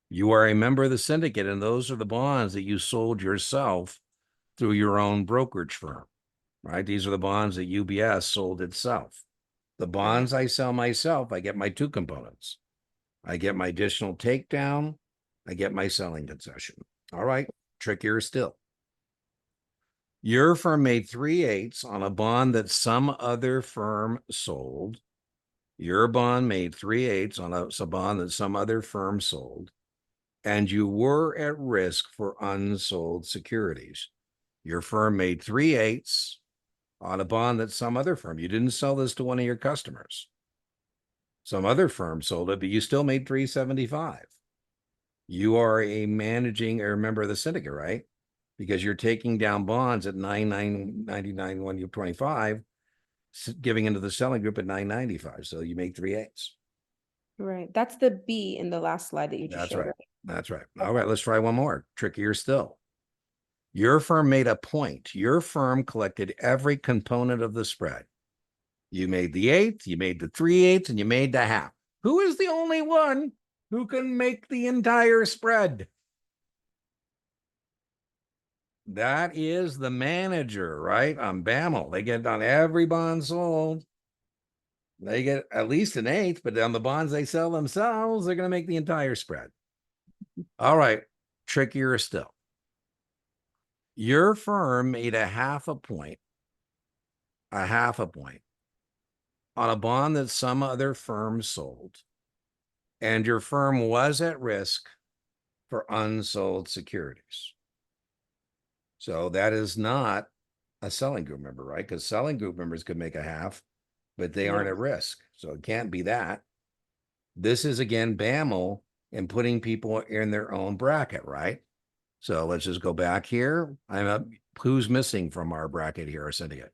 You are a member of the syndicate, and those are the bonds that you sold yourself through your own brokerage firm, right? These are the bonds that UBS sold itself. The bonds I sell myself, I get my two components. I get my additional takedown, I get my selling concession. All right, trickier still. Your firm made 3/8 on a bond that some other firm sold. Your bond made 3/8 on a bond that some other firm sold, and you were at risk for unsold securities. Your firm made 3/8 on a bond that some other firm, you didn't sell this to one of your customers. Some other firm sold it, but you still made 375. You are a managing or a member of the syndicate, right? Because you're taking down bonds at 999 when you're 25, giving into the selling group at 995. So you make 3/8. Right. That's the B in the last slide that you just That's showed. right. That's right. All right, let's try one more. Trickier still. Your firm made a point. Your firm collected every component of the spread. You made the 1/8, you made the 3/8, and you made the half. Who is the only one who can make the entire spread? That is the manager, right? On BAML. They get on every bond sold. They get at least an 1/8, but on the bonds they sell themselves, they're going to make the entire spread. All right, trickier still. Your firm made a half a point on a bond that some other firm sold, and your firm was at risk for unsold securities. So that is not a selling group member, right? Because selling group members could make a half, but they aren't at risk. So it can't be that. This is again BAML and putting people in their own bracket, right? So let's just go back here. Who's missing from our bracket here, our syndicate?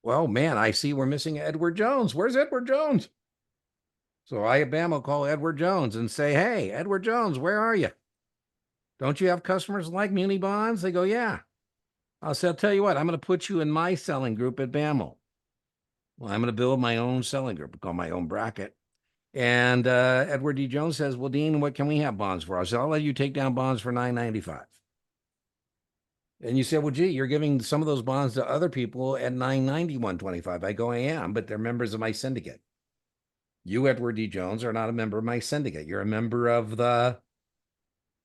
Well, man, I see we're missing Edward Jones. Where's Edward Jones? So I, BAML, call Edward Jones and say, hey, Edward Jones, where are you? Don't you have customers like muni bonds? They go, yeah. I'll tell you what, I'm going to put you in my selling group at BAML. Well, I'm going to build my own selling group, call my own bracket. And Edward D. Jones says, well, Dean, what can we have bonds for? I said, I'll let you take down bonds for $9.95. And you said, well, gee, you're giving some of those bonds to other people at $991.25. I go, I am, but they're members of my syndicate. You, Edward D. Jones, are not a member of my syndicate. You're a member of the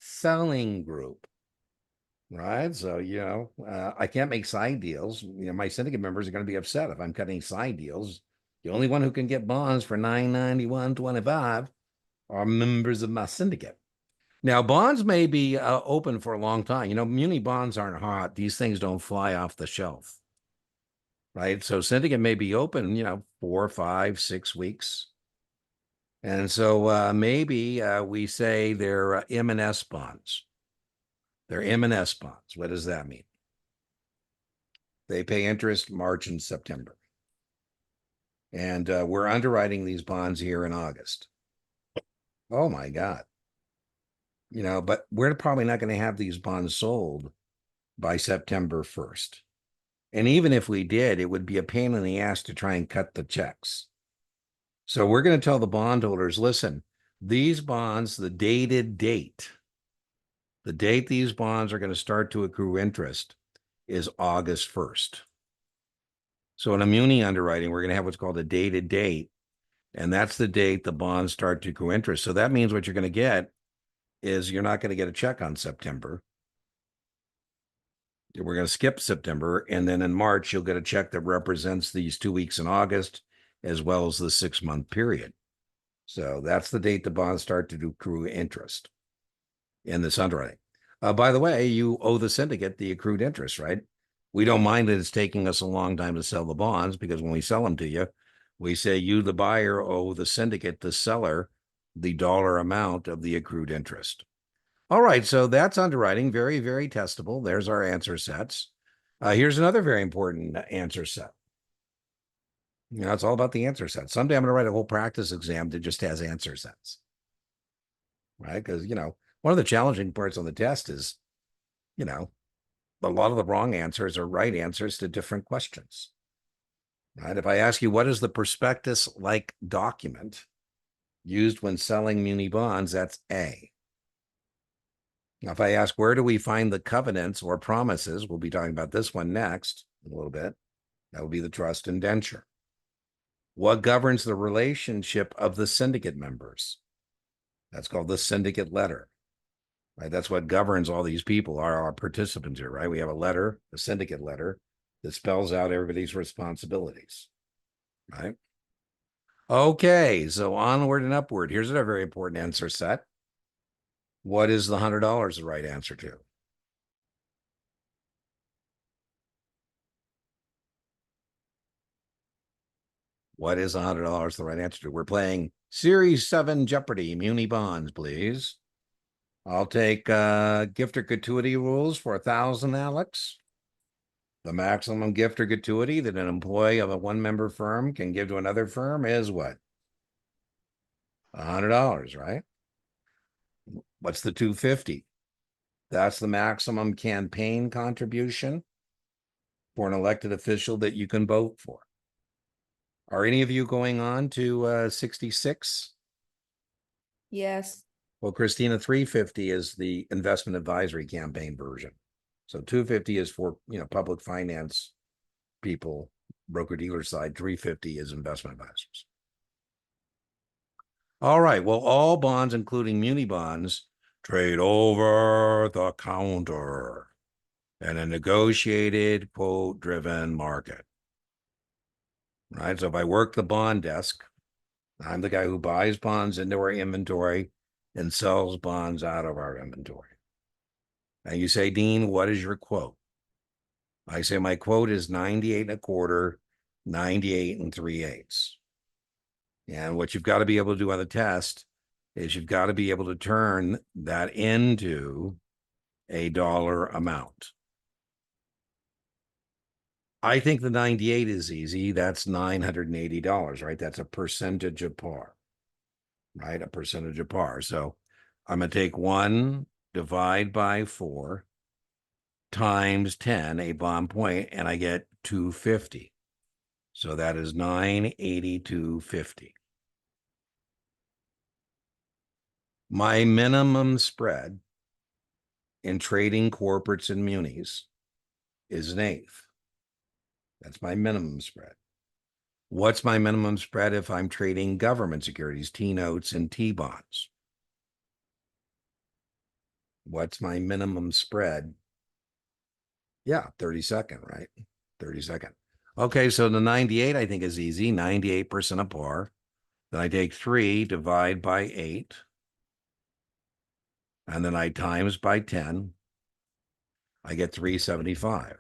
selling group. Right. So, I can't make side deals. My syndicate members are going to be upset if I'm cutting side deals. The only one who can get bonds for $991.25 are members of my syndicate. Now, bonds may be open for a long time. Muni bonds aren't hot. These things don't fly off the shelf. Right. So syndicate may be open, 4, 5, 6 weeks. And so maybe we say they're M&S bonds. They're M&S bonds. What does that mean? They pay interest March and September. And we're underwriting these bonds here in August. Oh my God. But we're probably not going to have these bonds sold by September 1st. And even if we did, it would be a pain in the ass to try and cut the checks. So we're going to tell the bondholders, listen, these bonds, the dated date, the date these bonds are going to start to accrue interest is August 1st. So in a muni underwriting, we're going to have what's called a dated date, and that's the date the bonds start to accrue interest. So that means what you're going to get is you're not going to get a check on September. We're going to skip September, and then in March, you'll get a check that represents these 2 weeks in August, as well as the 6-month period. So that's the date the bonds start to accrue interest in this underwriting. By the way, you owe the syndicate the accrued interest, right? We don't mind that it's taking us a long time to sell the bonds, because when we sell them to you, we say you, the buyer, owe the syndicate, the seller, the dollar amount of the accrued interest. All right, so that's underwriting. Very, very testable. There's our answer sets. Here's another very important answer set. You know, it's all about the answer set. Someday I'm going to write a whole practice exam that just has answer sets, right? Because, you know, one of the challenging parts on the test is, you know, a lot of the wrong answers are right answers to different questions, right? If I ask you, what is the prospectus-like document used when selling muni bonds, that's A. Now, if I ask, where do we find the covenants or promises? We'll be talking about this one next in a little bit. That will be the trust indenture. What governs the relationship of the syndicate members? That's called the syndicate letter, right? That's what governs all these people, are our participants here, right? We have a letter, a syndicate letter, that spells out everybody's responsibilities, right? Okay, so onward and upward. Here's a very important answer set. What is the $100 the right answer to? What is $100 the right answer to? We're playing Series 7 Jeopardy, muni bonds, please. I'll take gift or gratuity rules for 1,000, Alex. The maximum gift or gratuity that an employee of a one-member firm can give to another firm is what? $100, right? What's the 250? That's the maximum campaign contribution for an elected official that you can vote for. Are any of you going on to 66? Yes. Well, Christina, 350 is the investment advisory campaign version. So 250 is for, you know, public finance people, broker dealer side. 350 is investment advisors. All right. Well, all bonds, including muni bonds, trade over the counter in a negotiated, quote-driven market. Right. So if I work the bond desk, I'm the guy who buys bonds into our inventory and sells bonds out of our inventory. And you say, Dean, what is your quote? I say my quote is 98 and a quarter, 98 and 3/8. And what you've got to be able to do on the test is you've got to be able to turn that into a dollar amount. I think the 98 is easy. That's $980, right? That's a percentage of par, right? A percentage of par. So I'm going to take 1, divide by 4, times 10, a bond point, and I get 250. So that is 982.50. My minimum spread in trading corporates and munis is 1/8. That's my minimum spread. What's my minimum spread if I'm trading government securities, T-notes and T-bonds? What's my minimum spread? Yeah, 32nd, right? 32nd. Okay, so the 98 I think is easy, 98% of par. Then I take 3, divide by 8, and then I times by 10. I get 375.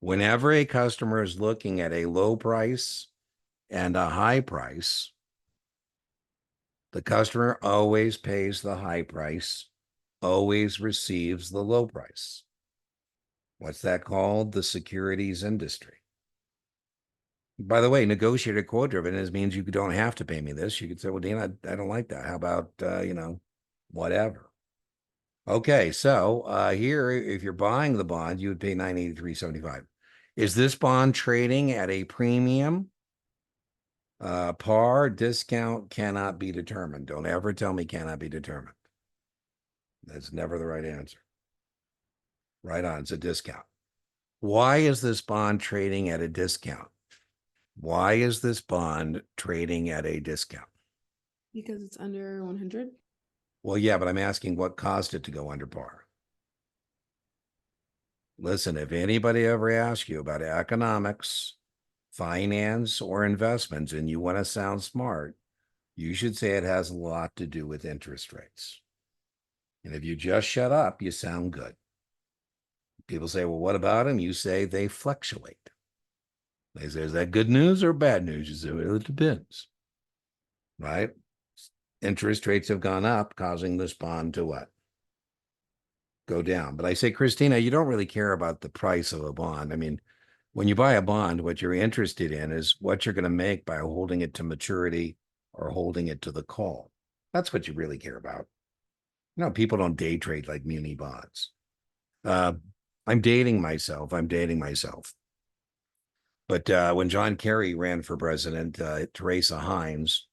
Whenever a customer is looking at a low price and a high price, the customer always pays the high price, always receives the low price. What's that called? The securities industry. By the way, negotiated quote driven means you don't have to pay me this. You could say, well, Dean, I don't like that. How about, you know, whatever. Okay, so here, if you're buying the bond, you would pay $983.75. Is this bond trading at a premium Par discount cannot be determined. Don't ever tell me cannot be determined. That's never the right answer. Right on, it's a discount. Why is this bond trading at a discount? Why is this bond trading at a discount? Because it's under 100. Well, yeah, but I'm asking what caused it to go under par. Listen, if anybody ever asks you about economics, finance, or investments, and you want to sound smart, you should say it has a lot to do with interest rates. And if you just shut up, you sound good. People say, well, what about them? You say they fluctuate. They say, is that good news or bad news? You say, well, it depends. Right? Interest rates have gone up, causing this bond to what? Go down. But I say, Christina, you don't really care about the price of a bond. I mean, when you buy a bond, what you're interested in is what you're going to make by holding it to maturity or holding it to the call. That's what you really care about. You know, people don't day trade like muni bonds. I'm dating myself. But when John Kerry ran for president, Teresa Heinz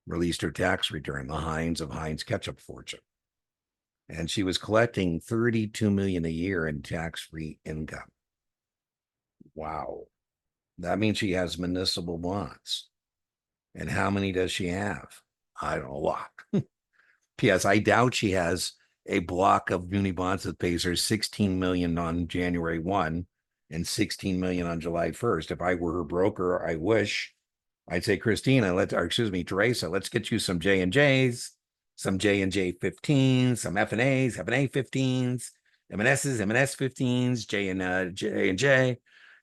released her tax return, the Heinz of Heinz ketchup fortune. And she was collecting $32 million a year in tax-free income. Wow. That means she has municipal bonds. And how many does she have? I don't know, a lot. P.S. I doubt she has a block of muni bonds that pays her 16 million on January 1 and 16 million on July 1st. If I were her broker, I wish I'd say, Christina, Teresa, let's get you some J&Js, some J&J 15s, some F&As, F&A 15s, M&Ss, M&S 15s, J&J,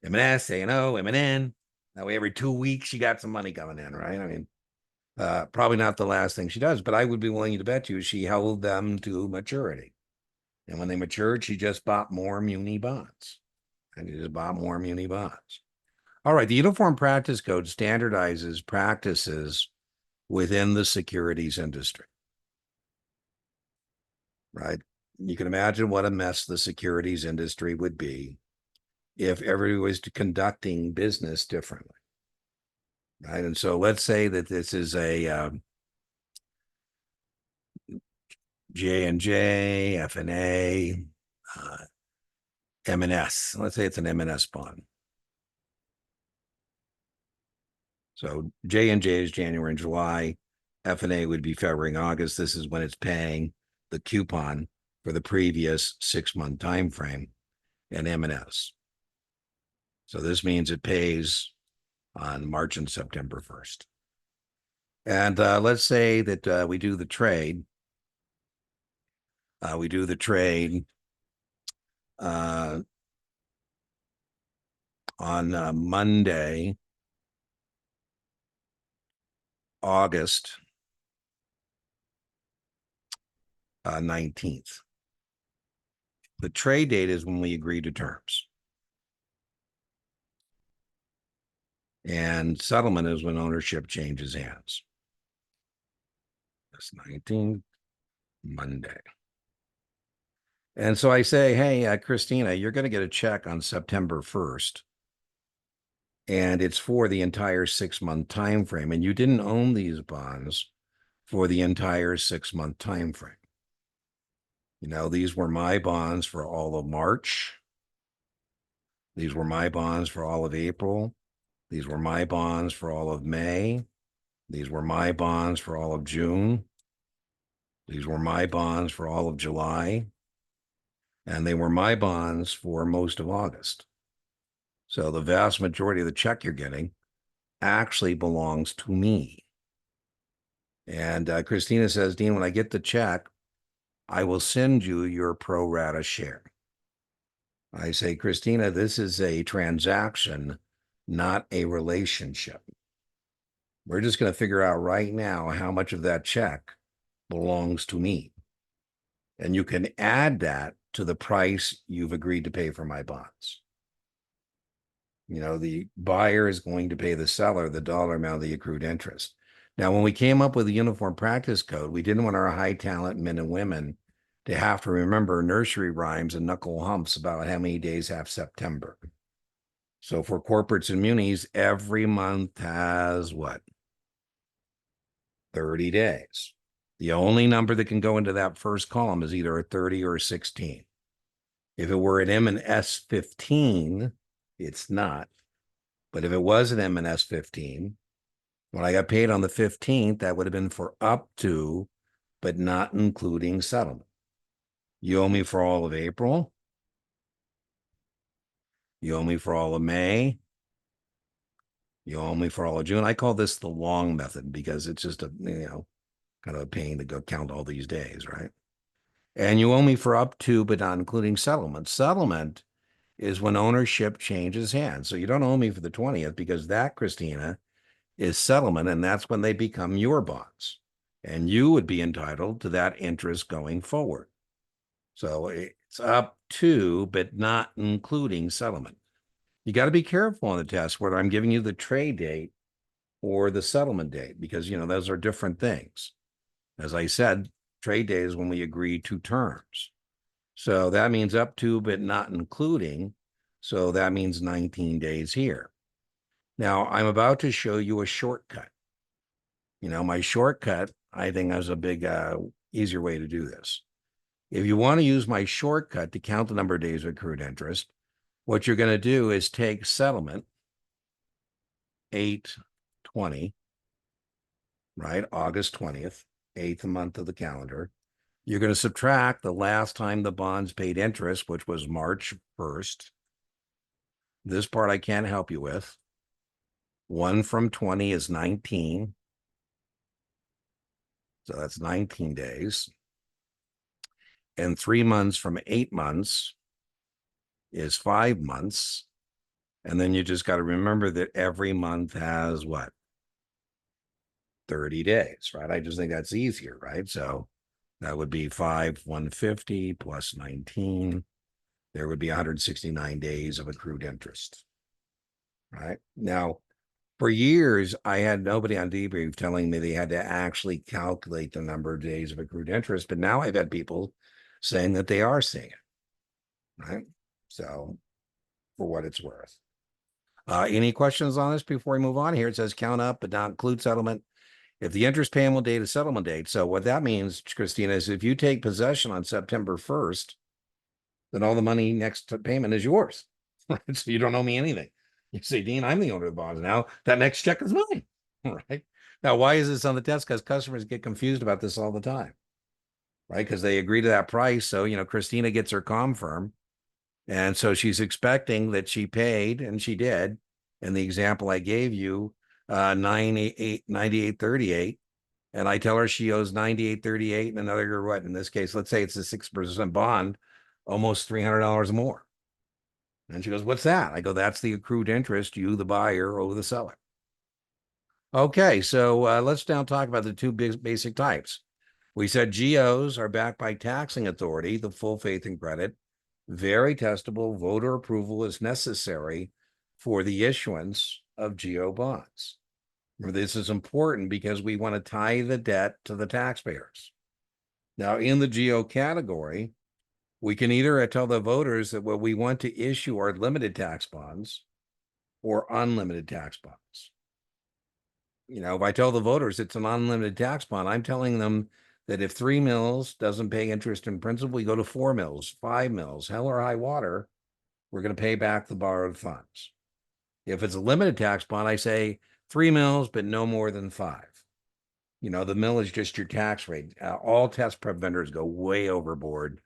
M&S, A&O, M&N. That way every 2 weeks you got some money coming in, right? I mean, probably not the last thing she does, but I would be willing to bet you she held them to maturity. And when they matured, she just bought more muni bonds. And she just bought more muni bonds. All right, the Uniform Practice Code standardizes practices within the securities industry. Right? You can imagine what a mess the securities industry would be if everybody was conducting business differently. Right? And so let's say that this is a J&J, F&A, M&S. Let's say it's an M&S bond. So J&J is January and July. F&A would be February and August. This is when it's paying the coupon for the previous 6-month time frame, and M&S. So this means it pays on March and September 1st. And let's say that we do the trade. We do the trade on Monday, August 19th. The trade date is when we agree to terms. And settlement is when ownership changes hands. That's 19th, Monday. And so I say, hey, Christina, you're going to get a check on September 1st. And it's for the entire 6-month time frame. And you didn't own these bonds for the entire 6-month time frame. You know, these were my bonds for all of March. These were my bonds for all of April. These were my bonds for all of May. These were my bonds for all of June. These were my bonds for all of July. And they were my bonds for most of August. So the vast majority of the check you're getting actually belongs to me. And Christina says, Dean, when I get the check, I will send you your pro rata share. I say, Christina, this is a transaction, not a relationship. We're just going to figure out right now how much of that check belongs to me. And you can add that to the price you've agreed to pay for my bonds. You know, the buyer is going to pay the seller the dollar amount of the accrued interest. Now, when we came up with the Uniform Practice Code, we didn't want our high talent men and women to have to remember nursery rhymes and knuckle humps about how many days have September. So for corporates and munis, every month has what? 30 days. The only number that can go into that first column is either a 30 or a 16. If it were an M&S 15, it's not. But if it was an M&S 15, when I got paid on the 15th, that would have been for up to, but not including settlement. You owe me for all of April. You owe me for all of May. You owe me for all of June. I call this the long method because it's just a, kind of a pain to go count all these days, right? And you owe me for up to, but not including settlement. Settlement is when ownership changes hands. So you don't owe me for the 20th because that, Christina, is settlement, and that's when they become your bonds. And you would be entitled to that interest going forward. So it's up to, but not including settlement. You got to be careful on the test whether I'm giving you the trade date or the settlement date, because, those are different things. As I said, trade date is when we agree to terms. So that means up to, but not including. So that means 19 days here. Now, I'm about to show you a shortcut. My shortcut, I think, is a big, easier way to do this. If you want to use my shortcut to count the number of days of accrued interest, what you're going to do is take settlement 8/20, right? August 20th, 8th month of the calendar. You're going to subtract the last time the bonds paid interest, which was March 1st. This part I can't help you with. 1 from 20 is 19. So that's 19 days. And 3 months from 8 months is 5 months. And then you just got to remember that every month has what? 30 days, right? I just think that's easier, right? So that would be 150 plus 19. There would be 169 days of accrued interest, right? Now, for years, I had nobody on debrief telling me they had to actually calculate the number of days of accrued interest, but now I've had people saying that they are seeing it, right? So for what it's worth. Any questions on this before we move on? Here it says count up, but not include settlement. If the interest payable date is settlement date. So what that means, Christina, is if you take possession on September 1st, then all the money next to payment is yours. Right? So you don't owe me anything. You say, Dean, I'm the owner of the bonds now. That next check is mine. Right? Now, why is this on the test? Because customers get confused about this all the time. Right? Because they agree to that price. So, Christina gets her comm firm. And so she's expecting that she paid, and she did. And the example I gave you, 98.38. And I tell her she owes 98.38 and another, what, in this case, let's say it's a 6% bond, almost $300 more. And she goes, what's that? I go, that's the accrued interest you, the buyer, owe the seller. Okay, so let's now talk about the two basic types. We said GOs are backed by taxing authority, the full faith and credit. Very testable. Voter approval is necessary for the issuance of GO bonds. This is important because we want to tie the debt to the taxpayers. Now, in the GO category, we can either tell the voters that what we want to issue are limited tax bonds or unlimited tax bonds. If I tell the voters it's an unlimited tax bond, I'm telling them that if 3 mils doesn't pay interest and principal, we go to 4 mils, 5 mils, hell or high water, we're going to pay back the borrowed funds. If it's a limited tax bond, I say 3 mils, but no more than 5. The mill is just your tax rate. All test prep vendors go way overboard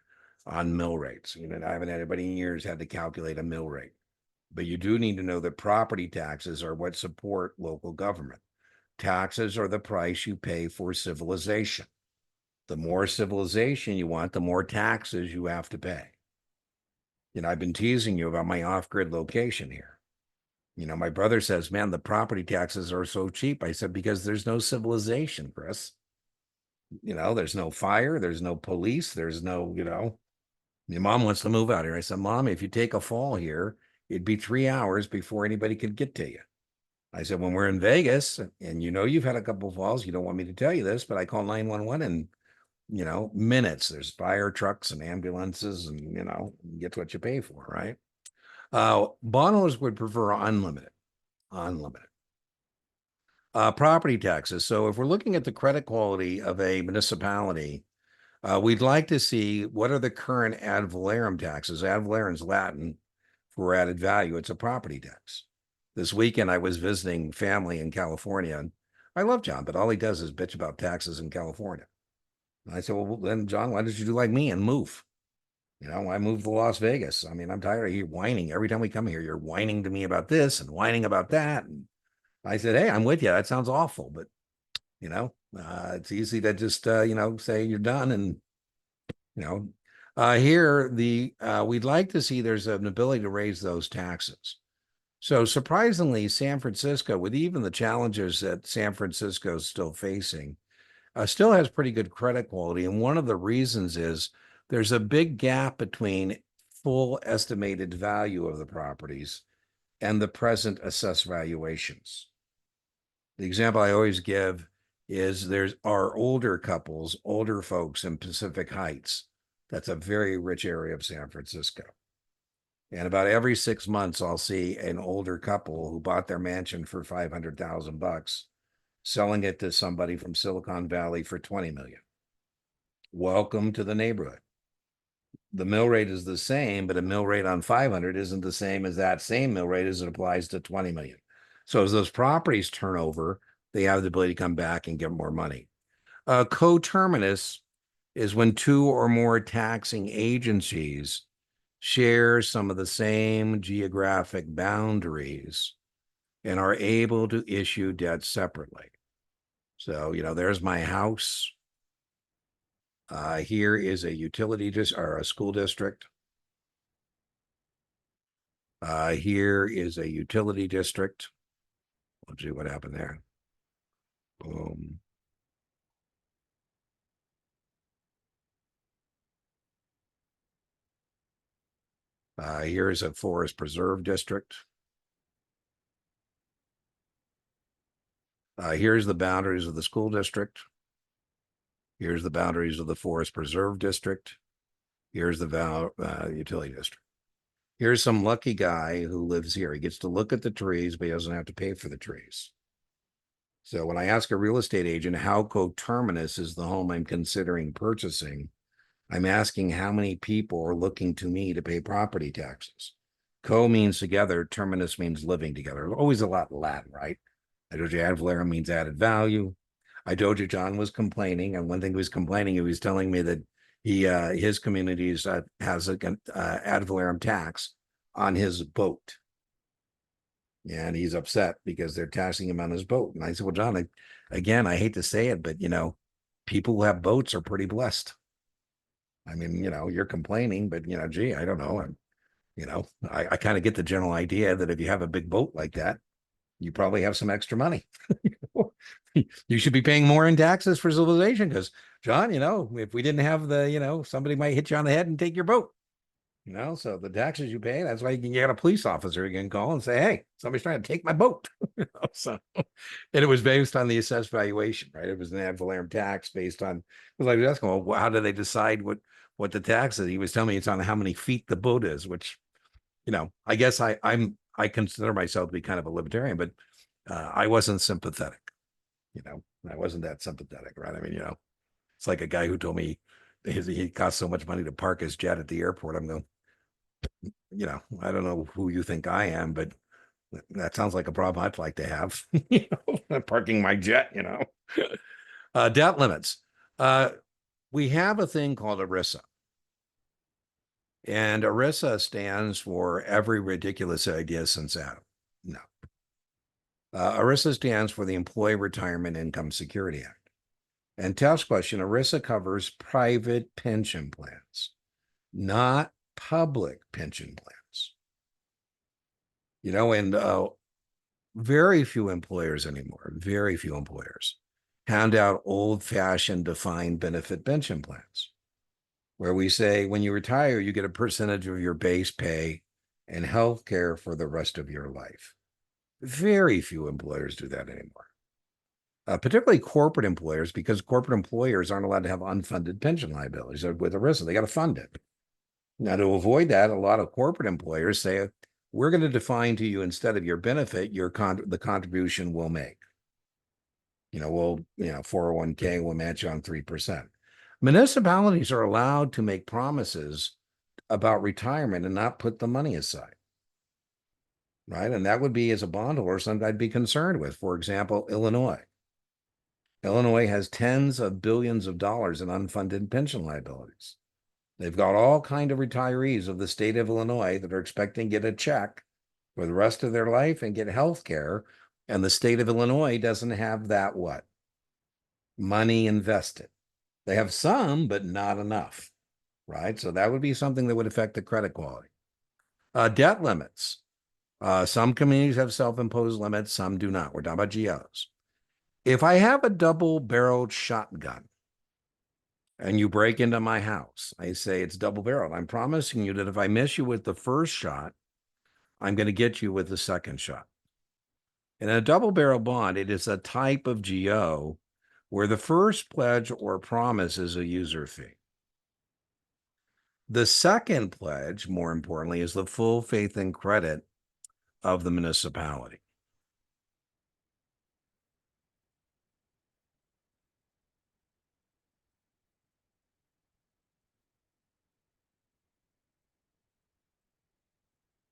on mill rates. I haven't had anybody in years had to calculate a mill rate. But you do need to know that property taxes are what support local government. Taxes are the price you pay for civilization. The more civilization you want, the more taxes you have to pay. I've been teasing you about my off-grid location here. My brother says, man, the property taxes are so cheap. I said, because there's no civilization, Chris. There's no fire, there's no police, there's no, your mom wants to move out here. I said, Mom, if you take a fall here, it'd be 3 hours before anybody could get to you. I said, when we're in Vegas, and you've had a couple of falls, you don't want me to tell you this, but I call 911 and, minutes. There's fire trucks and ambulances and, you get what you pay for, right? Bond owners would prefer unlimited. Property taxes. So if we're looking at the credit quality of a municipality, we'd like to see what are the current ad valorem taxes. Ad valorem is Latin for added value. It's a property tax. This weekend, I was visiting family in California, and I love John, but all he does is bitch about taxes in California. And I said, well, then, John, why don't you do like me and move? I moved to Las Vegas. I mean, I'm tired of you whining. Every time we come here, you're whining to me about this and whining about that. And I said, hey, I'm with you. That sounds awful, but it's easy to just say you're done. And here we'd like to see there's an ability to raise those taxes. So surprisingly, San Francisco, with even the challenges that San Francisco is still facing, still has pretty good credit quality. And one of the reasons is there's a big gap between full estimated value of the properties and the present assessed valuations. The example I always give is there's our older couples, older folks in Pacific Heights. That's a very rich area of San Francisco. And about every 6 months, I'll see an older couple who bought their mansion for $500,000, selling it to somebody from Silicon Valley for 20 million. Welcome to the neighborhood. The mill rate is the same, but a mill rate on 500 isn't the same as that same mill rate as it applies to 20 million. So as those properties turn over, they have the ability to come back and get more money. Coterminous is when two or more taxing agencies share some of the same geographic boundaries and are able to issue debt separately. So, there's my house. Here is a utility or a school district. Here is a utility district. Let's see what happened there. Boom. Here's a forest preserve district. Here's the boundaries of the school district. Here's the boundaries of the forest preserve district. Here's the utility district. Here's some lucky guy who lives here. He gets to look at the trees, but he doesn't have to pay for the trees. So when I ask a real estate agent how coterminous is the home I'm considering purchasing, I'm asking how many people are looking to me to pay property taxes. Co means together, terminus means living together. Always a lot of Latin, right? Idogia ad valorem means added value. Idogia John was complaining, and one thing he was complaining, he was telling me that his community has an ad valorem tax on his boat. And he's upset because they're taxing him on his boat. And I said, well, John, again, I hate to say it, but, people who have boats are pretty blessed. I mean, you're complaining, but, gee, I don't know. I kind of get the general idea that if you have a big boat like that, you probably have some extra money. You should be paying more in taxes for civilization because, John, if we didn't have somebody might hit you on the head and take your boat. So the taxes you pay, that's why you can get a police officer, you can call and say, hey, somebody's trying to take my boat. And it was based on the assessed valuation, right? It was an ad valorem tax based on, because I was asking, well, how do they decide what the tax is? He was telling me it's on how many feet the boat is, which, I guess I consider myself to be kind of a libertarian, but I wasn't sympathetic. I wasn't that sympathetic, right? I mean, it's like a guy who told me he cost so much money to park his jet at the airport. I'm going, I don't know who you think I am, but that sounds like a problem I'd like to have, parking my jet, debt limits. We have a thing called ERISA. And ERISA stands for every ridiculous idea since Adam. No. ERISA stands for the Employee Retirement Income Security Act. And test question, ERISA covers private pension plans, not public pension plans. And very few employers anymore, very few employers hand out old-fashioned defined benefit pension plans, where we say when you retire, you get a percentage of your base pay and health care for the rest of your life. Very few employers do that anymore. Particularly corporate employers, because corporate employers aren't allowed to have unfunded pension liabilities with ERISA. They got to fund it. Now, to avoid that, a lot of corporate employers say, we're going to define to you instead of your benefit, the contribution we'll make. 401k will match you on 3%. Municipalities are allowed to make promises about retirement and not put the money aside. Right. And that would be, as a bondholder, something I'd be concerned with. For example, Illinois. Illinois has tens of billions of dollars in unfunded pension liabilities. They've got all kind of retirees of the state of Illinois that are expecting to get a check for the rest of their life and get health care. And the state of Illinois doesn't have that money invested. They have some, but not enough. Right. So that would be something that would affect the credit quality. Debt limits. Some communities have self-imposed limits, some do not. We're talking about GOs. If I have a double-barreled shotgun and you break into my house, I say it's double-barreled. I'm promising you that if I miss you with the first shot, I'm going to get you with the second shot. In a double-barrel bond, it is a type of GO where the first pledge or promise is a user fee. The second pledge, more importantly, is the full faith and credit of the municipality.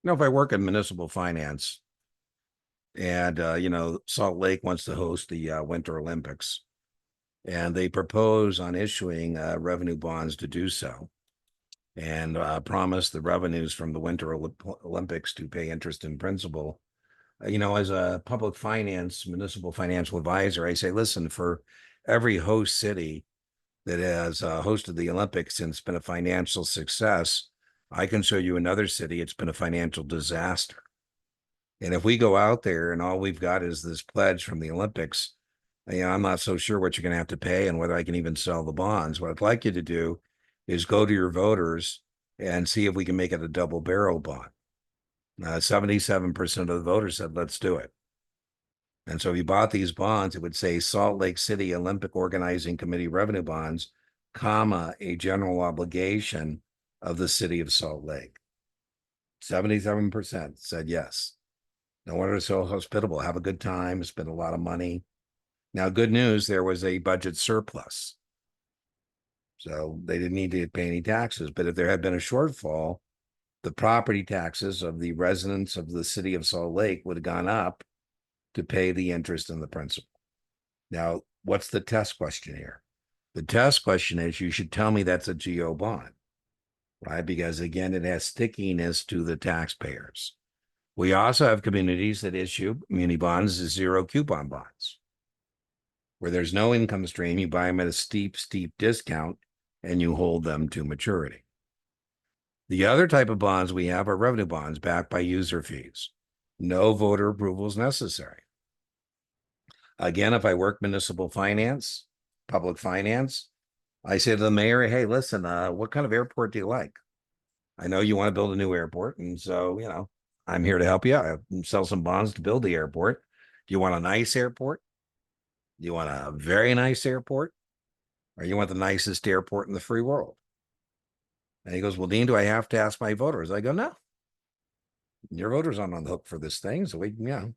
If I work in municipal finance and, Salt Lake wants to host the Winter Olympics, and they propose on issuing revenue bonds to do so, and promise the revenues from the Winter Olympics to pay interest and principal. As a public finance, municipal financial advisor, I say, listen, for every host city that has hosted the Olympics and it's been a financial success, I can show you another city it's been a financial disaster. And if we go out there and all we've got is this pledge from the Olympics, I'm not so sure what you're going to have to pay and whether I can even sell the bonds. What I'd like you to do is go to your voters and see if we can make it a double barrel bond. 77% of the voters said, let's do it. And so if you bought these bonds, it would say Salt Lake City Olympic Organizing Committee revenue bonds, comma, a general obligation of the city of Salt Lake. 77% said yes. No wonder it's so hospitable. Have a good time, spend a lot of money. Now, good news, there was a budget surplus. So they didn't need to pay any taxes. But if there had been a shortfall, the property taxes of the residents of the city of Salt Lake would have gone up to pay the interest and the principal. Now, what's the test question here? The test question is you should tell me that's a GO bond, right? Because again, it has stickiness to the taxpayers. We also have communities that issue muni bonds as zero coupon bonds, where there's no income stream. You buy them at a steep discount and you hold them to maturity. The other type of bonds we have are revenue bonds backed by user fees. No voter approval is necessary. Again, if I work municipal finance, public finance, I say to the mayor, hey, listen, what kind of airport do you like? I know you want to build a new airport. And so, I'm here to help you. I sell some bonds to build the airport. Do you want a nice airport? Do you want a very nice airport? Or you want the nicest airport in the free world? And he goes, well, Dean, do I have to ask my voters? I go, no. Your voters aren't on the hook for this thing. So we can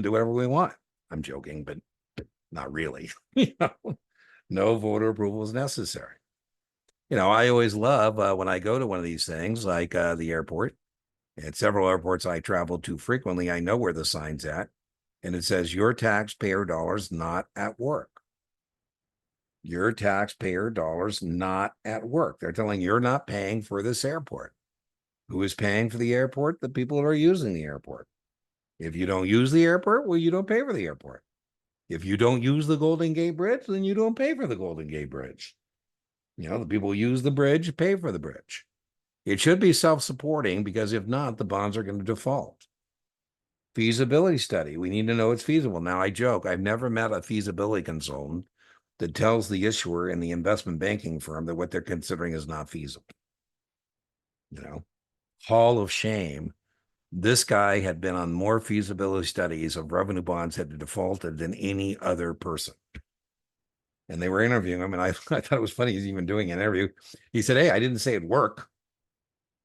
do whatever we want. I'm joking, but not really. No voter approval is necessary. I always love when I go to one of these things, like the airport. At several airports I travel to frequently, I know where the sign's at. And it says, your taxpayer dollars not at work. Your taxpayer dollars not at work. They're telling you're not paying for this airport. Who is paying for the airport? The people that are using the airport. If you don't use the airport, well, you don't pay for the airport. If you don't use the Golden Gate Bridge, then you don't pay for the Golden Gate Bridge. The people who use the bridge pay for the bridge. It should be self-supporting because if not, the bonds are going to default. Feasibility study. We need to know it's feasible. Now, I joke, I've never met a feasibility consultant that tells the issuer and the investment banking firm that what they're considering is not feasible. Hall of shame. This guy had been on more feasibility studies of revenue bonds had defaulted than any other person. And they were interviewing him, and I thought it was funny he's even doing an interview. He said, hey, I didn't say it'd work.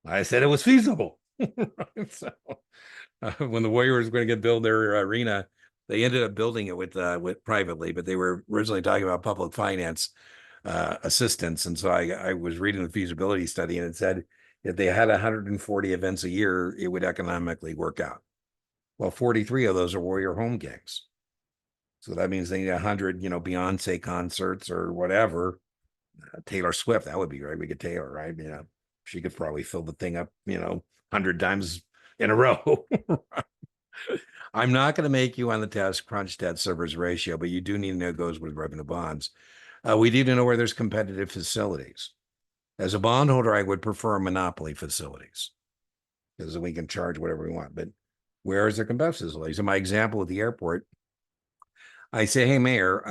I said it was feasible. So, when the Warriors were going to build their arena, they ended up building it with privately, but they were originally talking about public finance assistance. And so I was reading the feasibility study, and it said if they had 140 events a year, it would economically work out. Well, 43 of those are Warrior home games. So that means they need 100, Beyonce concerts or whatever. Taylor Swift, that would be great. We get Taylor, right? She could probably fill the thing up, 100 times in a row. I'm not going to make you on the test crunch debt service ratio, but you do need to know it goes with revenue bonds. We need to know where there's competitive facilities. As a bondholder, I would prefer monopoly facilities because we can charge whatever we want. But where is there competitive facilities? In my example at the airport, I say, hey, Mayor,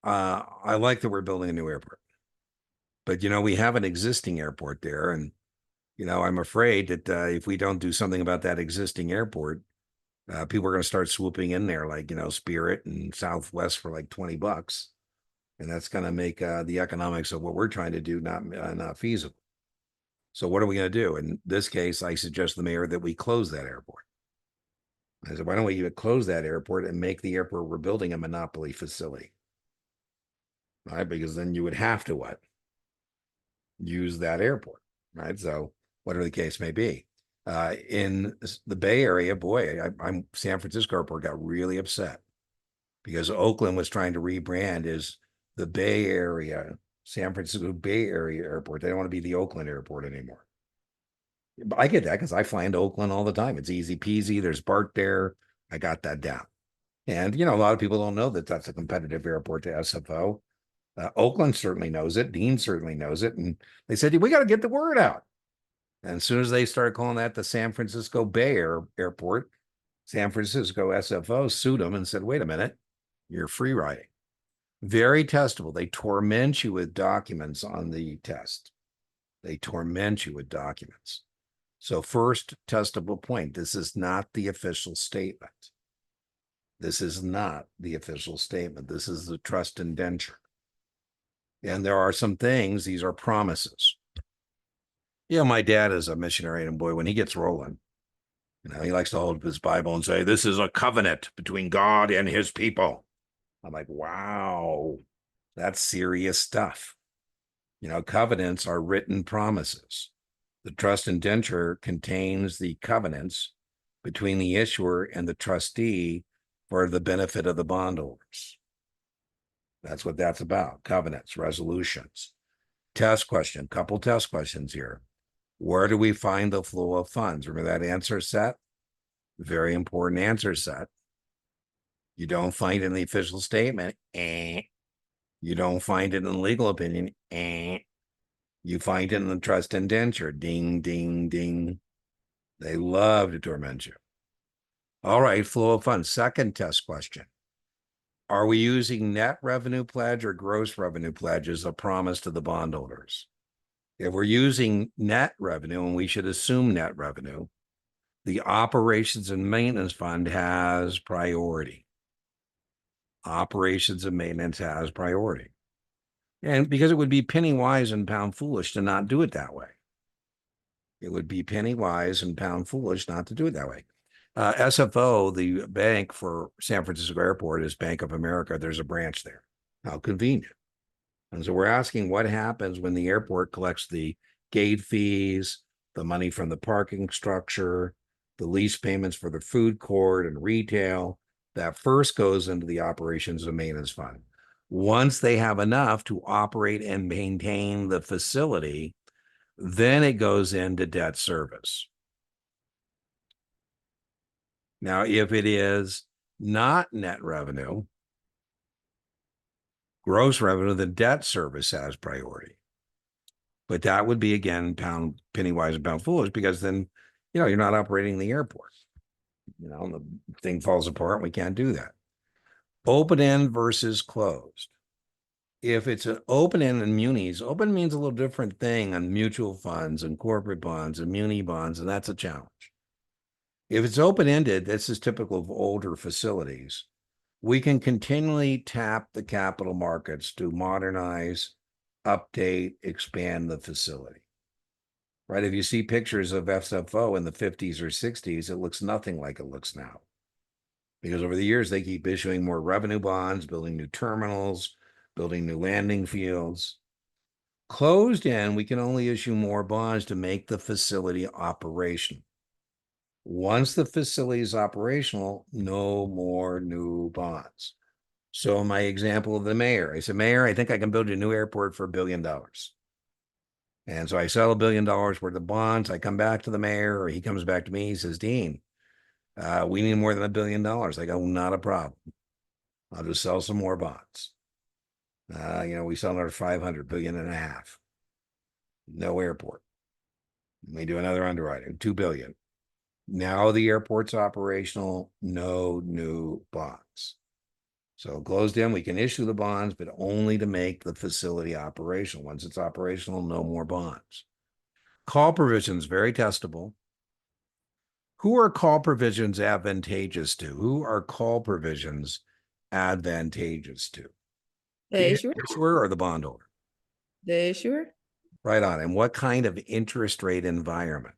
I like that we're building a new airport, but we have an existing airport there, and I'm afraid that if we don't do something about that existing airport, people are going to start swooping in there, like Spirit and Southwest for like $20, and that's going to make the economics of what we're trying to do not feasible. So what are we going to do? In this case, I suggest the mayor that we close that airport. I said, why don't we close that airport and make the airport we're building a monopoly facility? Right? Because then you would have to what? Use that airport, right? So whatever the case may be. In the Bay Area, boy, I'm San Francisco airport got really upset because Oakland was trying to rebrand as the Bay Area, San Francisco Bay Area Airport. They don't want to be the Oakland airport anymore. But I get that because I fly into Oakland all the time. It's easy peasy. There's BART there. I got that down. And, a lot of people don't know that that's a competitive airport to SFO. Oakland certainly knows it. Dean certainly knows it. And they said, we got to get the word out. And as soon as they started calling that the San Francisco Bay Airport, San Francisco SFO sued them and said, wait a minute, you're free riding. Very testable. They torment you with documents on the test. They torment you with documents. So first testable point, this is not the official statement. This is not the official statement. This is the trust indenture. And there are some things, these are promises. My dad is a missionary, and boy, when he gets rolling, he likes to hold his Bible and say, this is a covenant between God and his people. I'm like, wow, that's serious stuff. Covenants are written promises. The trust indenture contains the covenants between the issuer and the trustee for the benefit of the bondholders. That's what that's about. Covenants, resolutions. Test question, couple test questions here. Where do we find the flow of funds? Remember that answer set? Very important answer set. You don't find it in the official statement. You don't find it in the legal opinion. You find it in the trust indenture. Ding, ding, ding. They love to torment you. All right, flow of funds. Second test question. Are we using net revenue pledge or gross revenue pledge as a promise to the bondholders? If we're using net revenue, and we should assume net revenue, the operations and maintenance fund has priority. Operations and maintenance has priority. And because it would be penny wise and pound foolish to not do it that way. It would be penny wise and pound foolish not to do it that way. SFO, the bank for San Francisco Airport, is Bank of America. There's a branch there. How convenient. And so we're asking what happens when the airport collects the gate fees, the money from the parking structure, the lease payments for the food court and retail. That first goes into the operations and maintenance fund. Once they have enough to operate and maintain the facility, then it goes into debt service. Now, if it is not net revenue, gross revenue, the debt service has priority. But that would be, again, penny wise and pound foolish, because then, you're not operating the airport. The thing falls apart. We can't do that. Open end versus closed. If it's an open end in munis, open means a little different thing on mutual funds and corporate bonds and muni bonds, and that's a challenge. If it's open-ended, this is typical of older facilities. We can continually tap the capital markets to modernize, update, expand the facility. right? If you see pictures of SFO in the 50s or 60s, it looks nothing like it looks now. Because over the years, they keep issuing more revenue bonds, building new terminals, building new landing fields. Closed end, we can only issue more bonds to make the facility operational. Once the facility is operational, no more new bonds. So my example of the mayor, I said, Mayor, I think I can build you a new airport for $1 billion. And so I sell $1 billion worth of bonds. I come back to the mayor, or he comes back to me. He says, Dean, we need more than $1 billion. I go, not a problem. I'll just sell some more bonds. We sell another 500 billion and a half. No airport. We do another underwriting, 2 billion. Now the airport's operational, no new bonds. So closed end, we can issue the bonds, but only to make the facility operational. Once it's operational, no more bonds. Call provisions, very testable. Who are call provisions advantageous to? Who are call provisions advantageous to? The issuer? Issuer or the bondholder? The issuer? Right on. And what kind of interest rate environment?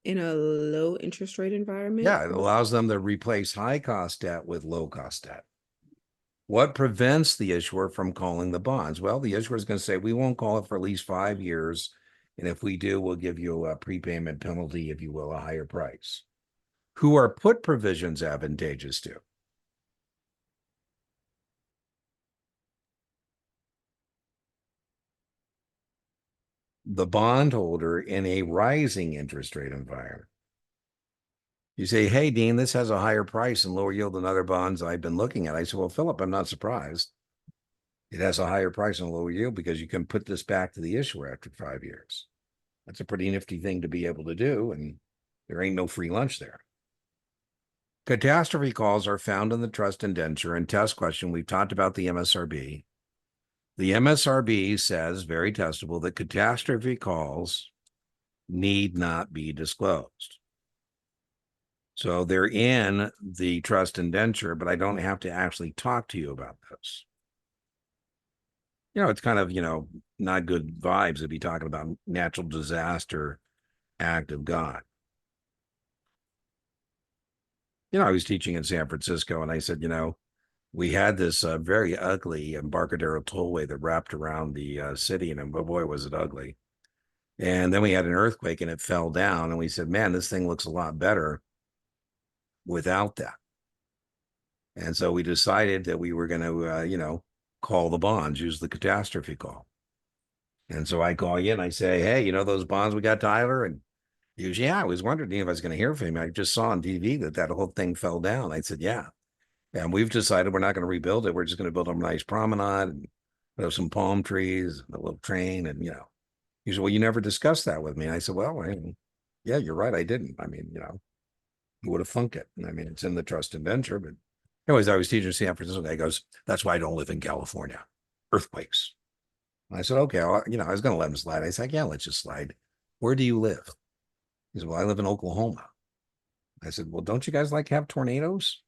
In a low interest rate environment? Yeah, it allows them to replace high cost debt with low cost debt. What prevents the issuer from calling the bonds? Well, the issuer is going to say, we won't call it for at least 5 years. And if we do, we'll give you a prepayment penalty, if you will, a higher price. Who are put provisions advantageous to? The bondholder in a rising interest rate environment. You say, hey, Dean, this has a higher price and lower yield than other bonds I've been looking at. I said, well, Philip, I'm not surprised. It has a higher price and lower yield because you can put this back to the issuer after 5 years. That's a pretty nifty thing to be able to do, and there ain't no free lunch there. Catastrophe calls are found in the trust indenture and test question. We've talked about the MSRB. The MSRB says, very testable, that catastrophe calls need not be disclosed. So they're in the trust indenture, but I don't have to actually talk to you about this. It's kind of, not good vibes to be talking about natural disaster, act of God. I was teaching in San Francisco, and I said, we had this very ugly Embarcadero tollway that wrapped around the city, and boy, was it ugly. And then we had an earthquake, and it fell down, and we said, man, this thing looks a lot better without that. And so we decided that we were going to, call the bonds, use the catastrophe call. And so I call you and I say, hey, those bonds we got, Tyler? And he goes, yeah, I was wondering if I was going to hear from him. I just saw on TV that whole thing fell down. I said, yeah. And we've decided we're not going to rebuild it. We're just going to build a nice promenade and have some palm trees, and a little train. And, he said, well, you never discussed that with me. And I said, well, yeah, you're right. I didn't. Who would have funked it? It's in the trust indenture, but anyways, I was teaching in San Francisco. Guy goes, that's why I don't live in California. Earthquakes. I said, okay, well, I was going to let him slide. I said, yeah, let's just slide. Where do you live? He said, well, I live in Oklahoma. I said, well, don't you guys have tornadoes?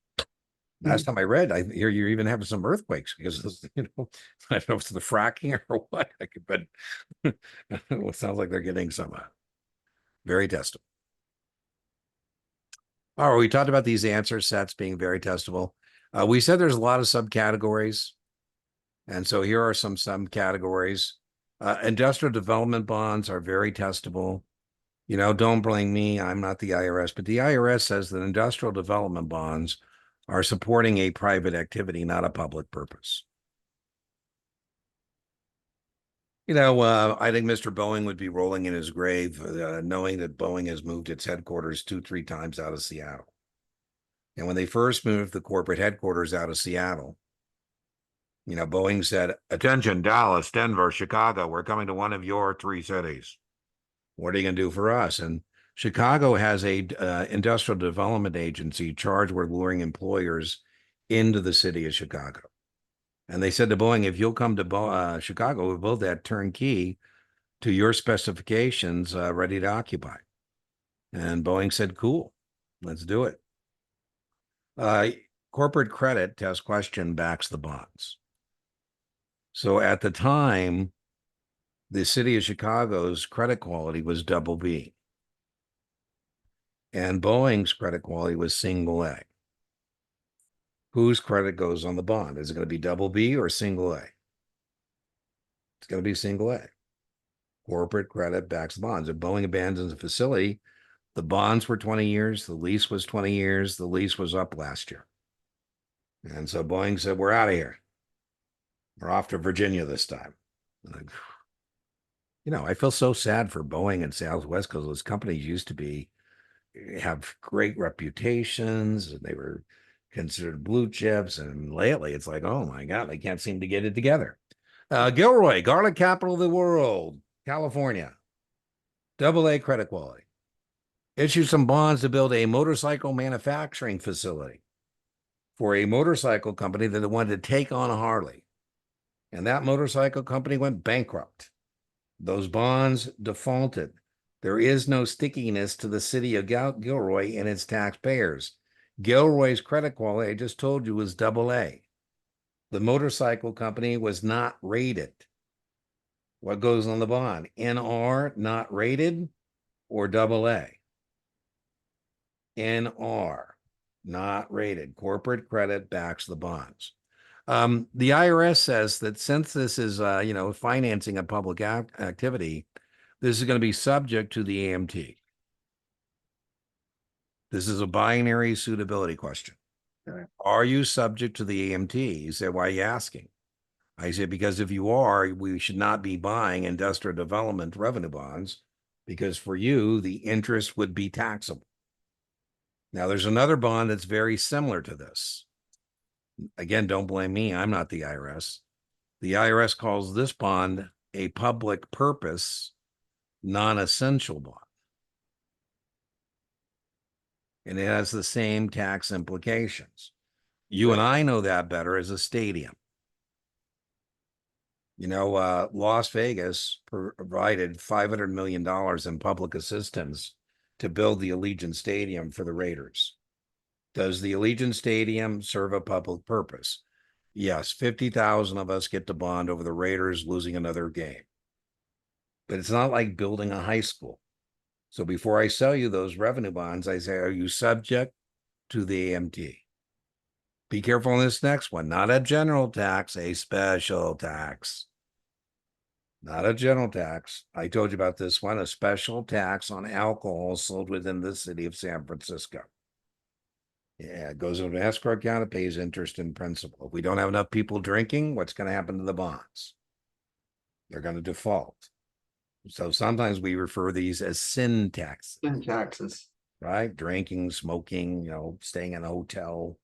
Last time I read, I hear you're even having some earthquakes because, I don't know if it's the fracking or what, but it sounds like they're getting some very testable. All right, we talked about these answer sets being very testable. We said there's a lot of subcategories. And so here are some subcategories. Industrial development bonds are very testable. Don't blame me. I'm not the IRS, but the IRS says that industrial development bonds are supporting a private activity, not a public purpose. I think Mr. Boeing would be rolling in his grave, knowing that Boeing has moved its headquarters 2-3 times out of Seattle. And when they first moved the corporate headquarters out of Seattle, Boeing said, attention, Dallas, Denver, Chicago, we're coming to one of your 3 cities. What are you going to do for us? And Chicago has a industrial development agency charged with luring employers into the city of Chicago. And they said to Boeing, if you'll come to Chicago, we'll build that turnkey to your specifications, ready to occupy. And Boeing said, cool, let's do it. Corporate credit test question backs the bonds. So at the time, The city of Chicago's credit quality was double B. And Boeing's credit quality was single A. Whose credit goes on the bond? Is it going to be double B or single A? It's going to be single A. Corporate credit backs the bonds. If Boeing abandons the facility, the bonds were 20 years, the lease was 20 years, the lease was up last year. And so Boeing said, we're out of here. We're off to Virginia this time. I feel so sad for Boeing and Southwest because those companies used to have great reputations and they were considered blue chips. And lately it's like, oh my God, they can't seem to get it together. Gilroy, garlic capital of the world, California, AA credit quality. Issued some bonds to build a motorcycle manufacturing facility for a motorcycle company that wanted to take on a Harley. And that motorcycle company went bankrupt. Those bonds defaulted. There is no stickiness to the city of Gilroy and its taxpayers. Gilroy's credit quality, I just told you, was AA. The motorcycle company was not rated. What goes on the bond? NR, not rated, or AA? NR, not rated. Corporate credit backs the bonds. The IRS says that since this is, financing a public activity, this is going to be subject to the AMT. This is a binary suitability question. Right. Are you subject to the AMT? You say, why are you asking? I say, because if you are, we should not be buying industrial development revenue bonds because for you, the interest would be taxable. Now, there's another bond that's very similar to this. Again, don't blame me. I'm not the IRS. The IRS calls this bond a public purpose, non-essential bond. And it has the same tax implications. You and I know that better as a stadium. Las Vegas provided $500 million in public assistance to build the Allegiant Stadium for the Raiders. Does the Allegiant Stadium serve a public purpose? Yes, 50,000 of us get to bond over the Raiders losing another game. But it's not like building a high school. So before I sell you those revenue bonds, I say, are you subject to the AMT? Be careful on this next one. Not a general tax, a special tax. Not a general tax. I told you about this one, a special tax on alcohol sold within the city of San Francisco. Yeah, it goes into an escrow account, it pays interest and principal. If we don't have enough people drinking, what's going to happen to the bonds? They're going to default. So sometimes we refer these as sin taxes. In taxes. Right? Drinking, smoking, staying in a hotel.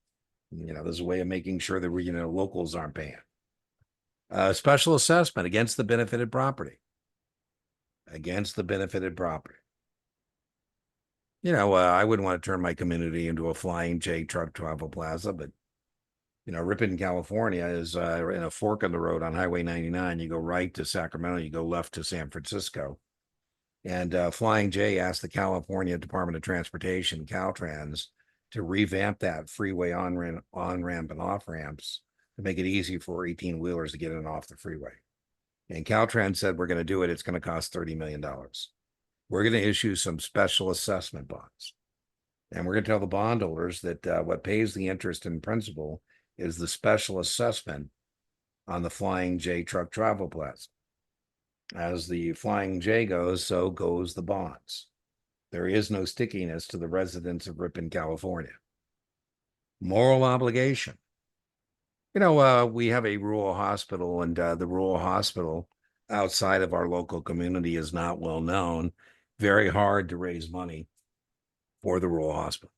There's a way of making sure that locals aren't paying. Special assessment against the benefited property. Against the benefited property. I wouldn't want to turn my community into a Flying J truck travel plaza, but Ripon, California is in a fork of the road on Highway 99. You go right to Sacramento, you go left to San Francisco. And Flying J asked the California Department of Transportation, Caltrans, to revamp that freeway on-ramp and off-ramps to make it easy for 18-wheelers to get in and off the freeway. And Caltrans said, we're going to do it. It's going to cost $30 million. We're going to issue some special assessment bonds. And we're going to tell the bondholders that what pays the interest and principal is the special assessment on the Flying J truck travel plaza. As the Flying J goes, so goes the bonds. There is no stickiness to the residents of Ripon, California. Moral obligation. We have a rural hospital, and the rural hospital outside of our local community is not well known. Very hard to raise money for the rural hospital.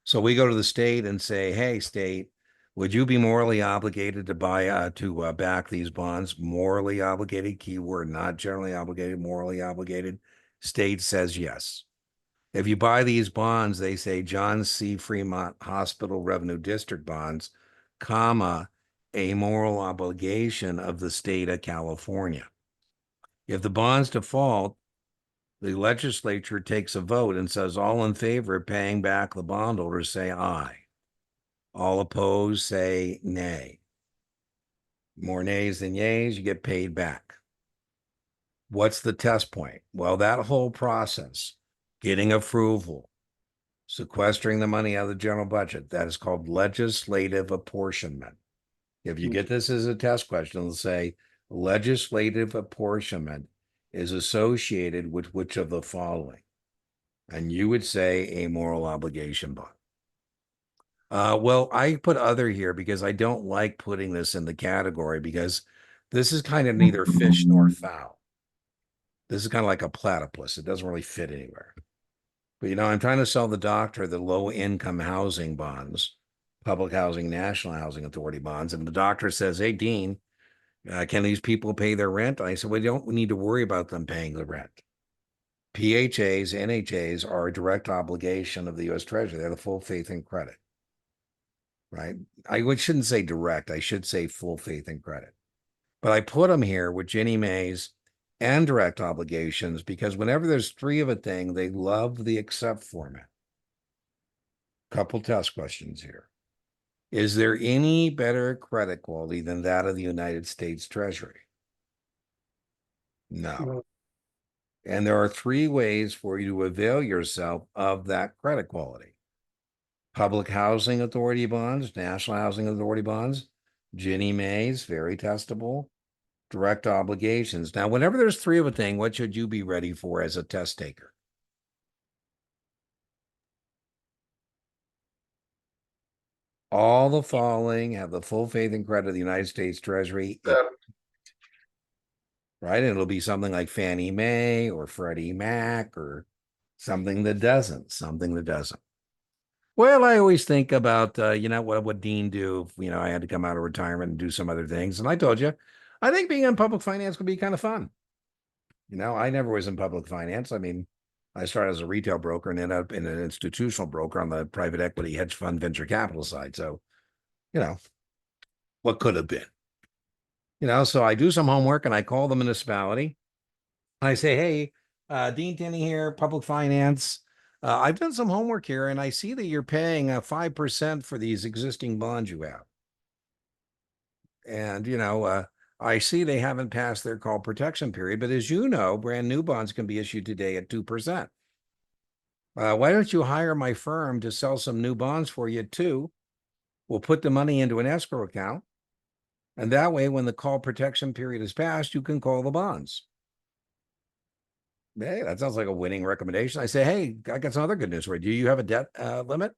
So we go to the state and say, hey, state, would you be morally obligated to back these bonds? Morally obligated, keyword, not generally obligated, morally obligated. State says yes. If you buy these bonds, they say John C. Fremont Hospital Revenue District bonds, comma, a moral obligation of the state of California. If the bonds default, the legislature takes a vote and says all in favor of paying back the bondholders say aye. All opposed say nay. More nays than yays, you get paid back. What's the test point? Well, that whole process, getting approval, sequestering the money out of the general budget, that is called legislative apportionment. If you get this as a test question, it'll say legislative apportionment is associated with which of the following? And you would say a moral obligation bond. Well, I put other here because I don't like putting this in the category because this is kind of neither fish nor fowl. This is kind of like a platypus. It doesn't really fit anywhere. But, I'm trying to sell the doctor the low income housing bonds, public housing, National Housing Authority bonds. And the doctor says, hey, Dean, can these people pay their rent? I said, we don't need to worry about them paying the rent. PHAs, NHAs are a direct obligation of the U.S. Treasury. They're the full faith and credit, right? Shouldn't say direct. I should say full faith and credit. But I put them here with Ginnie Mae's and direct obligations because whenever there's three of a thing, they love the accept format. Couple test questions here. Is there any better credit quality than that of the United States Treasury? No. And there are three ways for you to avail yourself of that credit quality. Public Housing Authority bonds, National Housing Authority bonds, Ginnie Mae's, very testable, direct obligations. Now, whenever there's three of a thing, what should you be ready for as a test taker? All the following have the full faith and credit of the United States Treasury, right? And it'll be something like Fannie Mae or Freddie Mac or something that doesn't. Well, I always think about, what would Dean do if, I had to come out of retirement and do some other things. And I told you, I think being in public finance could be kind of fun. I never was in public finance. I mean, I started as a retail broker and ended up in an institutional broker on the private equity hedge fund venture capital side. So, what could have been? So I do some homework and I call the municipality. And I say, hey, Dean Tenney here, public finance. I've done some homework here and I see that you're paying 5% for these existing bonds you have. And, I see they haven't passed their call protection period, but as you know, brand new bonds can be issued today at 2%. Why don't you hire my firm to sell some new bonds for you too? We'll put the money into an escrow account. And that way, when the call protection period is passed, you can call the bonds. Hey, that sounds like a winning recommendation. I say, hey, I got some other good news for you. Do you have a debt limit?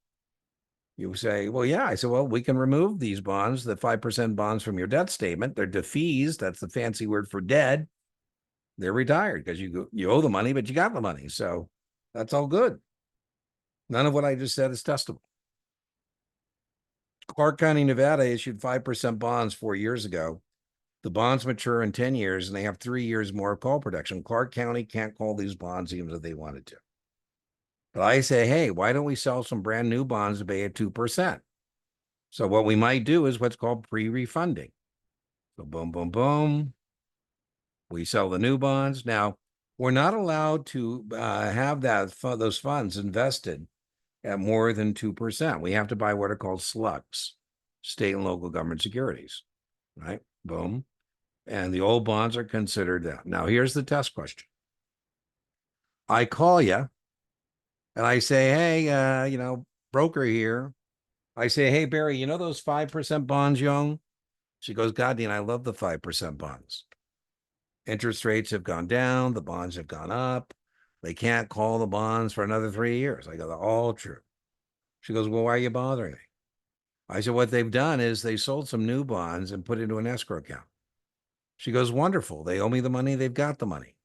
You say, well, yeah. I said, well, we can remove these bonds, the 5% bonds from your debt statement. They're defeased. That's the fancy word for dead. They're retired because you owe the money, but you got the money. So that's all good. None of what I just said is testable. Clark County, Nevada issued 5% bonds 4 years ago. The bonds mature in 10 years and they have 3 years more of call protection. Clark County can't call these bonds even if they wanted to. But I say, hey, why don't we sell some brand new bonds to pay at 2%? So what we might do is what's called pre-refunding. So boom, boom, boom. We sell the new bonds. Now, we're not allowed to have those funds invested at more than 2%. We have to buy what are called slugs, state and local government securities, right? Boom. And the old bonds are considered that. Now, here's the test question. I call you and I say, hey, broker here. I say, hey, Barry, those 5% bonds, young? She goes, God, Dean, I love the 5% bonds. Interest rates have gone down. The bonds have gone up. They can't call the bonds for another 3 years. I go, they're all true. She goes, well, why are you bothering me? I said, what they've done is they sold some new bonds and put it into an escrow account. She goes, wonderful. They owe me the money. They've got the money.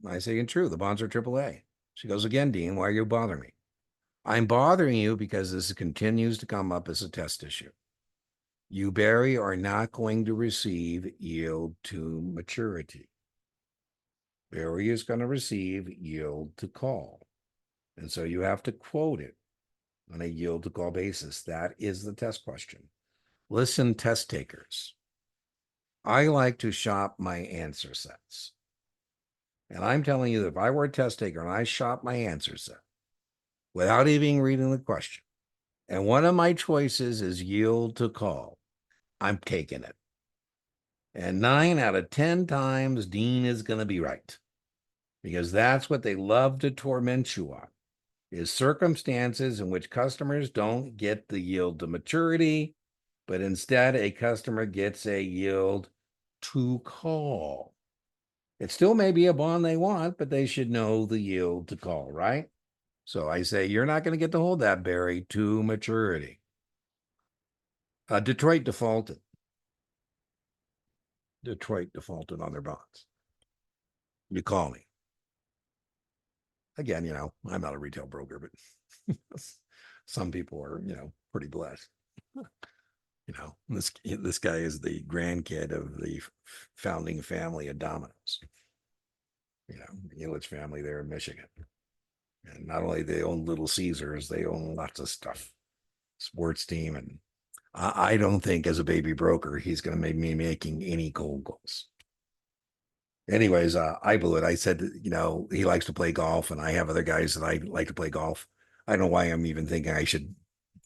I say, and true, the bonds are AAA. She goes, again, Dean, why are you bothering me? I'm bothering you because this continues to come up as a test issue. You, Barry, are not going to receive yield to maturity. Barry is going to receive yield to call. And so you have to quote it on a yield to call basis. That is the test question. Listen, test takers. I like to shop my answer sets. And I'm telling you that if I were a test taker and I shop my answer set without even reading the question, and one of my choices is yield to call, I'm taking it. And 9 out of 10 times, Dean is going to be right. Because that's what they love to torment you on, is circumstances in which customers don't get the yield to maturity, but instead a customer gets a yield to call. It still may be a bond they want, but they should know the yield to call, right? So I say, you're not going to get to hold that, Barry, to maturity. Detroit defaulted. Detroit defaulted on their bonds. You call me. Again, I'm not a retail broker, but some people are, pretty blessed. This guy is the grandkid of the founding family of Domino's. The Ilitch family there in Michigan. And not only they own Little Caesars, they own lots of stuff, sports team. And I don't think as a baby broker, he's going to make me making any cold calls. Anyways, I blew it. I said, he likes to play golf and I have other guys that I like to play golf. I don't know why I'm even thinking I should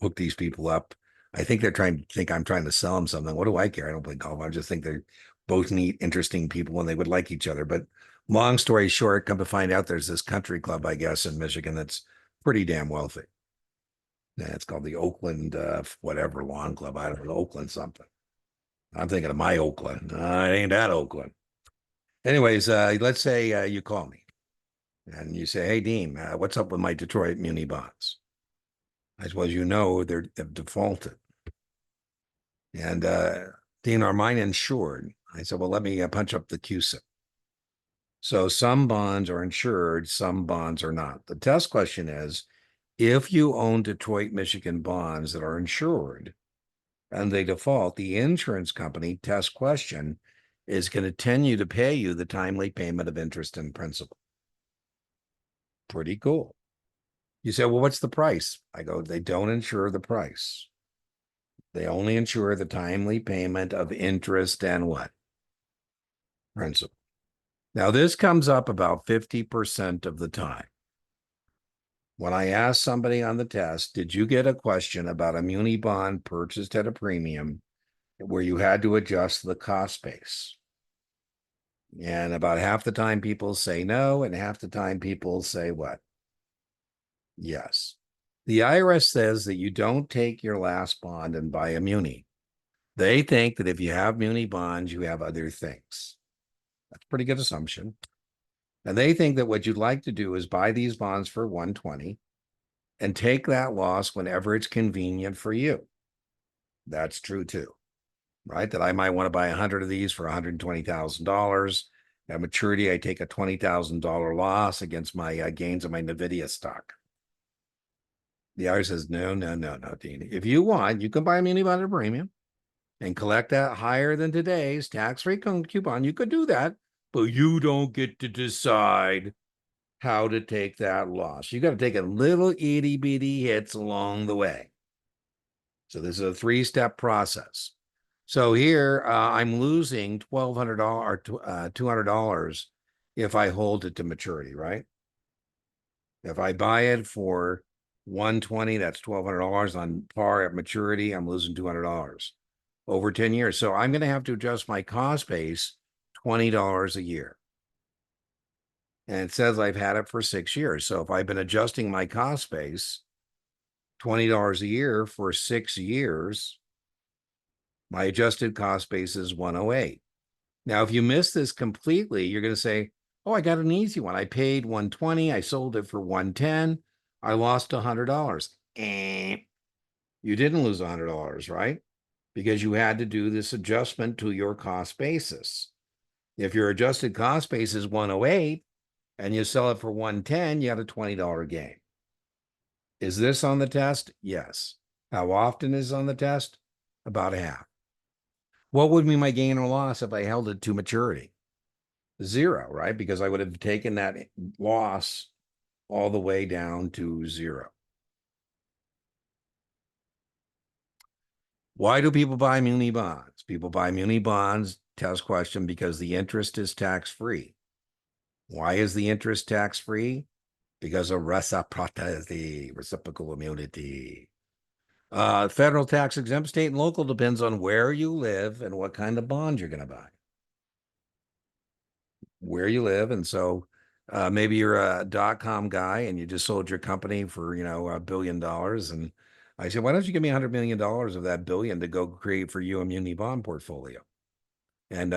hook these people up. I think they're trying to think I'm trying to sell them something. What do I care? I don't play golf. I just think they're both neat, interesting people and they would like each other. But long story short, come to find out there's this country club, I guess, in Michigan that's pretty damn wealthy. Yeah, it's called the Oakland, whatever lawn club. I don't know, Oakland something. I'm thinking of my Oakland. It ain't that Oakland. Anyways, let's say you call me and you say, hey, Dean, what's up with my Detroit muni bonds? I suppose they've defaulted. And Dean, are mine insured? I said, well, let me punch up the QSIP. So some bonds are insured, some bonds are not. The test question is, if you own Detroit, Michigan bonds that are insured and they default, the insurance company, test question, is going to continue to pay you the timely payment of interest and principal. Pretty cool. You say, well, what's the price? I go, they don't insure the price. They only insure the timely payment of interest and what? Principal. Now, this comes up about 50% of the time. When I ask somebody on the test, did you get a question about a muni bond purchased at a premium where you had to adjust the cost base? And about half the time people say no, and half the time people say what? Yes. The IRS says that you don't take your last bond and buy a muni. They think that if you have muni bonds, you have other things. That's a pretty good assumption. And they think that what you'd like to do is buy these bonds for 120 and take that loss whenever it's convenient for you. That's true too, right? That I might want to buy 100 of these for $120,000. At maturity, I take a $20,000 loss against my gains of my NVIDIA stock. The IRS says, no, Dean. If you want, you can buy a muni bond at a premium and collect that higher than today's tax-free coupon. You could do that, but you don't get to decide how to take that loss. You got to take a little itty bitty hits along the way. So this is a 3-step process. So here I'm losing $1,200 or $200 if I hold it to maturity, right? If I buy it for 120, that's $1,200 on par at maturity. I'm losing $200 over 10 years. So I'm going to have to adjust my cost base $20 a year. And it says I've had it for 6 years. So if I've been adjusting my cost base $20 a year for 6 years, my adjusted cost base is 108. Now, if you miss this completely, you're going to say, oh, I got an easy one. I paid 120. I sold it for 110. I lost $100. You didn't lose $100, right? Because you had to do this adjustment to your cost basis. If your adjusted cost base is 108 and you sell it for 110, you had a $20 gain. Is this on the test? Yes. How often is on the test? About half. What would be my gain or loss if I held it to maturity? 0, right? Because I would have taken that loss all the way down to 0. Why do people buy muni bonds? People buy muni bonds, test question, because the interest is tax-free. Why is the interest tax-free? Because of reciprocity, reciprocal immunity. Federal tax exempt, state and local depends on where you live and what kind of bond you're going to buy. where you live. And so maybe you're a .com guy and you just sold your company for, $1 billion. And I said, why don't you give me $100 million of that billion to go create for you a muni bond portfolio? And,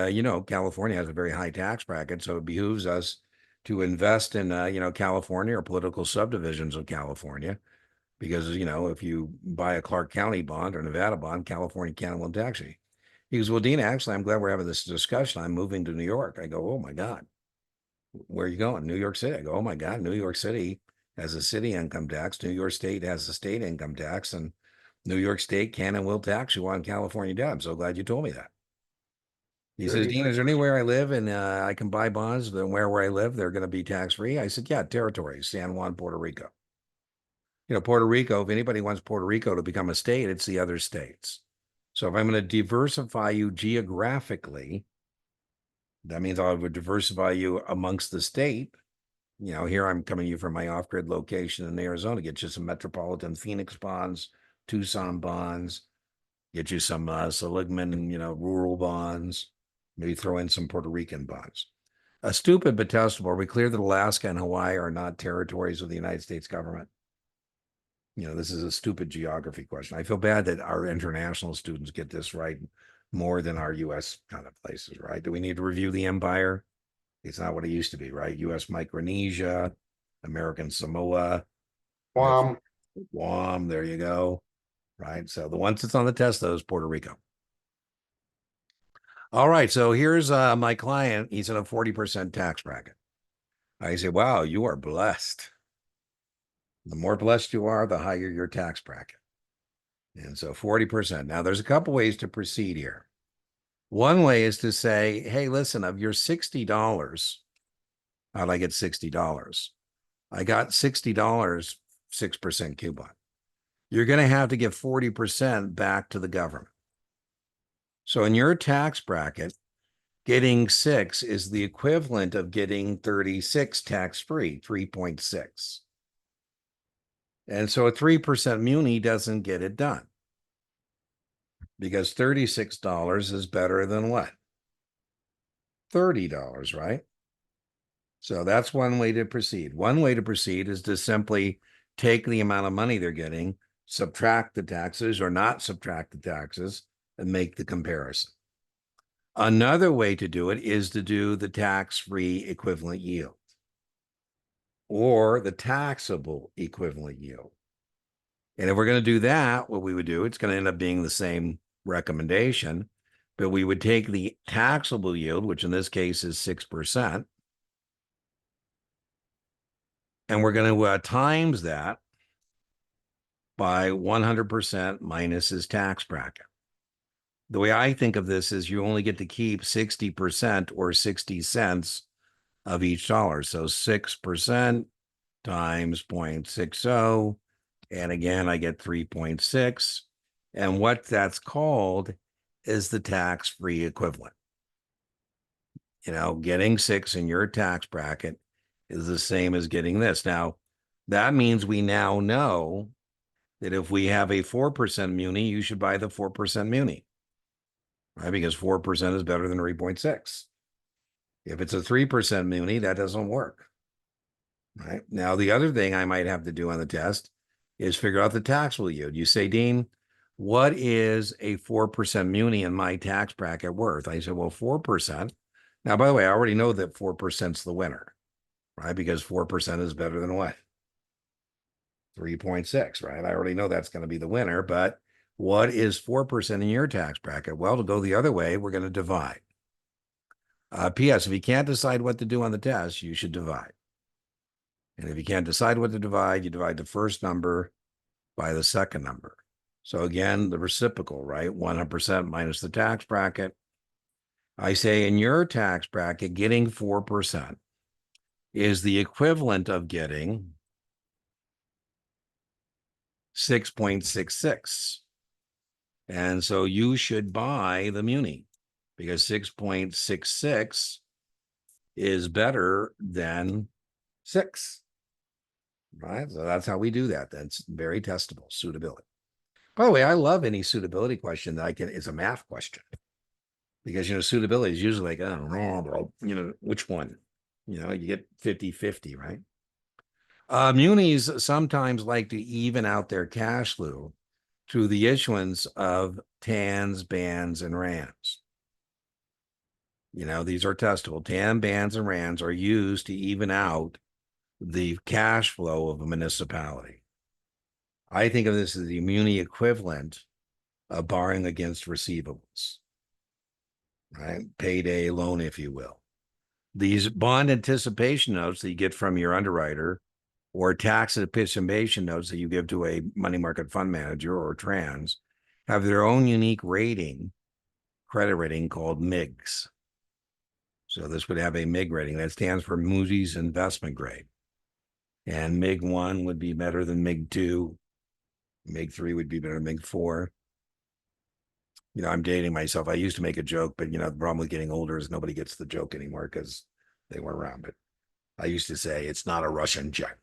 California has a very high tax bracket, so it behooves us to invest in, California or political subdivisions of California. Because, if you buy a Clark County bond or Nevada bond, California can't will tax you. He goes, well, Dean, actually, I'm glad we're having this discussion. I'm moving to New York. I go, oh my God, where are you going? New York City. I go, oh my God, New York City has a city income tax. New York State has a state income tax, and New York State can and will tax you on California debt. I'm so glad you told me that. He says, Dean, is there anywhere I live and I can buy bonds that where I live, they're going to be tax free? I said, yeah, territories, San Juan, Puerto Rico. Puerto Rico, if anybody wants Puerto Rico to become a state, it's the other states. So if I'm going to diversify you geographically, that means I would diversify you amongst the state. Here I'm coming to you from my off-grid location in Arizona, get you some metropolitan Phoenix bonds, Tucson bonds, get you some Seligman, rural bonds, maybe throw in some Puerto Rican bonds. A stupid but testable. Are we clear that Alaska and Hawaii are not territories of the United States government? This is a stupid geography question. I feel bad that our international students get this right more than our US kind of places, right? Do we need to review the empire? It's not what it used to be, right? US Micronesia, American Samoa, Guam. Guam, there you go. Right. So the ones that's on the test, though, is Puerto Rico. All right. So here's my client. He's in a 40% tax bracket. I say, wow, you are blessed. The more blessed you are, the higher your tax bracket. And so 40%. Now, there's a couple ways to proceed here. One way is to say, hey, listen, of your $60, how'd I get $60? I got $60, 6% coupon. You're going to have to give 40% back to the government. So in your tax bracket, getting 6 is the equivalent of getting 36 tax-free, 3.6. And so a 3% muni doesn't get it done because $36 is better than what? $30, right? So that's one way to proceed. One way to proceed is to simply take the amount of money they're getting, subtract the taxes or not subtract the taxes, and make the comparison. Another way to do it is to do the tax-free equivalent yield or the taxable equivalent yield. And if we're going to do that, what we would do, it's going to end up being the same recommendation, but we would take the taxable yield, which in this case is 6%, and we're going to times that by 100% minus his tax bracket. The way I think of this is you only get to keep 60% or 60 cents of each dollar. So 6% times 0.60. And again, I get 3.6. And what that's called is the tax-free equivalent. Getting 6 in your tax bracket is the same as getting this. Now, that means we now know that if we have a 4% muni, you should buy the 4% muni, right? Because 4% is better than 3.6. If it's a 3% muni, that doesn't work, right? Now, the other thing I might have to do on the test is figure out the taxable yield. You say, Dean, what is a 4% muni in my tax bracket worth? I said, well, 4%. Now, by the way, I already know that 4% is the winner, right? Because 4% is better than what? 3.6, right? I already know that's going to be the winner, but what is 4% in your tax bracket? Well, to go the other way, we're going to divide. P.S. If you can't decide what to do on the test, you should divide. And if you can't decide what to divide, you divide the first number by the second number. So again, the reciprocal, right? 100% minus the tax bracket. I say in your tax bracket, getting 4% is the equivalent of getting 6.66. And so you should buy the muni because 6.66 is better than 6. Right? So that's how we do that. That's very testable, suitability. By the way, I love any suitability question that it's a math question. because, suitability is usually like, oh, which one? You get 50-50, right? Munis sometimes like to even out their cash flow through the issuance of TANs, BANs, and RANs. These are testable. TAN, BANs, and RANs are used to even out the cash flow of a municipality. I think of this as the muni equivalent of borrowing against receivables, right? Payday loan, if you will. These bond anticipation notes that you get from your underwriter or tax anticipation notes that you give to a money market fund manager or trans have their own unique rating, credit rating called MIGs. So this would have a MIG rating that stands for Moody's Investment Grade. And MIG 1 would be better than MIG 2. MIG 3 would be better than MIG 4. I'm dating myself. I used to make a joke, but the problem with getting older is nobody gets the joke anymore because they weren't around. But I used to say it's not a Russian jet.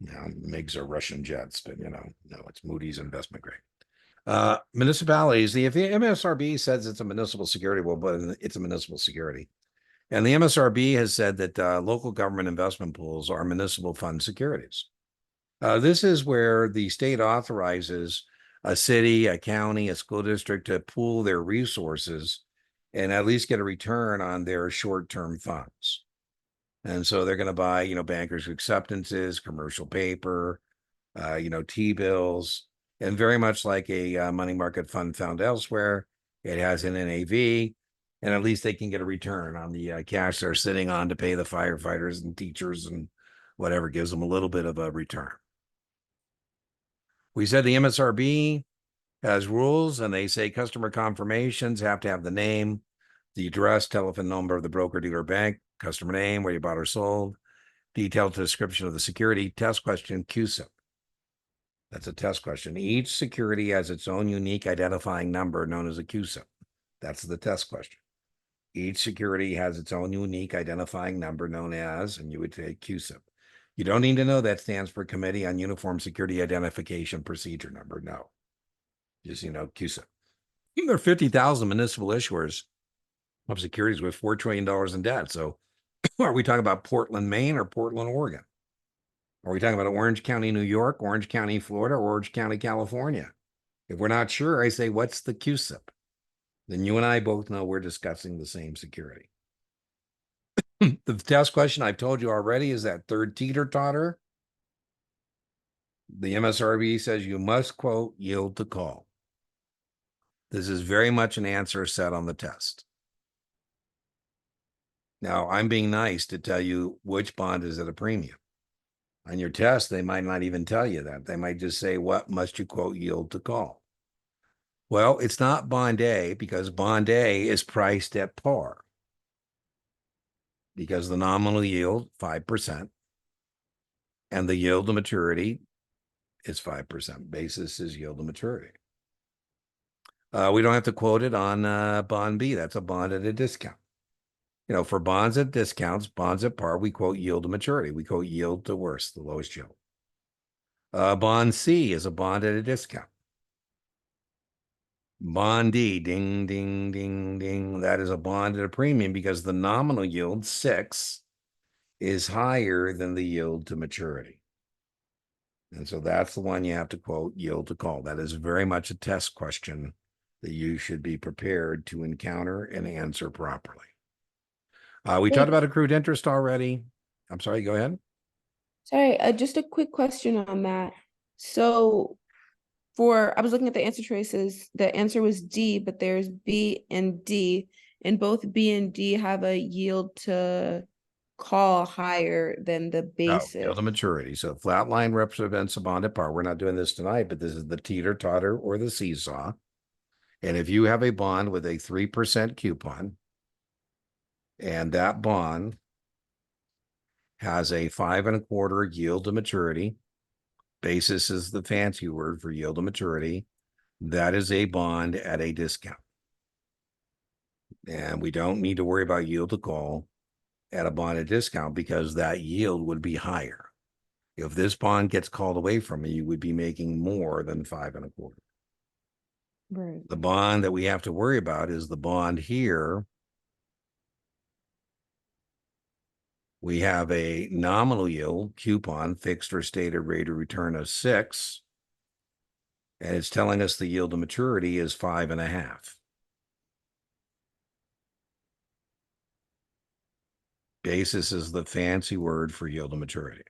MiGs are Russian jets, but no, it's Moody's Investment Grade. Municipalities, if the MSRB says it's a municipal security, well, but it's a municipal security. And the MSRB has said that local government investment pools are municipal fund securities. This is where the state authorizes a city, a county, a school district to pool their resources and at least get a return on their short-term funds. And so they're going to buy, bankers' acceptances, commercial paper, T-bills, and very much like a money market fund found elsewhere, it has an NAV, and at least they can get a return on the cash they're sitting on to pay the firefighters and teachers and whatever, gives them a little bit of a return. We said the MSRB has rules, and they say customer confirmations have to have the name, the address, telephone number of the broker, dealer, bank, customer name, where you bought or sold, detailed description of the security, test question, CUSIP. That's a test question. Each security has its own unique identifying number known as a CUSIP. That's the test question. Each security has its own unique identifying number known as, and you would say CUSIP. You don't need to know that stands for Committee on Uniform Security Identification Procedure Number. No. Just, CUSIP. There are 50,000 municipal issuers of securities with $4 trillion in debt. So are we talking about Portland, Maine, or Portland, Oregon? Are we talking about Orange County, New York, Orange County, Florida, or Orange County, California? If we're not sure, I say, what's the CUSIP? Then you and I both know we're discussing the same security. The test question I've told you already is that third teeter-totter. The MSRB says you must, quote, yield to call. This is very much an answer set on the test. Now, I'm being nice to tell you which bond is at a premium. On your test, they might not even tell you that. They might just say, what must you, quote, yield to call? Well, it's not bond A because bond A is priced at par because the nominal yield, 5%, and the yield to maturity is 5%. Basis is yield to maturity. We don't have to quote it on bond B. That's a bond at a discount. For bonds at discounts, bonds at par, we quote yield to maturity. We quote yield to worst, the lowest yield. Bond C is a bond at a discount. Bond D, ding, ding, ding, ding. That is a bond at a premium because the nominal yield, 6, is higher than the yield to maturity. And so that's the one you have to quote yield to call. That is very much a test question that you should be prepared to encounter and answer properly. We talked about accrued interest already. I'm sorry, go ahead. Sorry, just a quick question on that. So I was looking at the answer choices, the answer was D, but there's B and D, and both B and D have a yield to call higher than the basis. Yield to maturity. So flat line represents a bond at par. We're not doing this tonight, but this is the teeter-totter or the seesaw. And if you have a bond with a 3% coupon, and that bond has a 5.25 yield to maturity, basis is the fancy word for yield to maturity, that is a bond at a discount. And we don't need to worry about yield to call at a bond at discount because that yield would be higher. If this bond gets called away from you, you would be making more than 5.25. Right. The bond that we have to worry about is the bond here. We have a nominal yield coupon, fixed or stated rate of return of 6. And it's telling us the yield to maturity is 5.5. Basis is the fancy word for yield to maturity.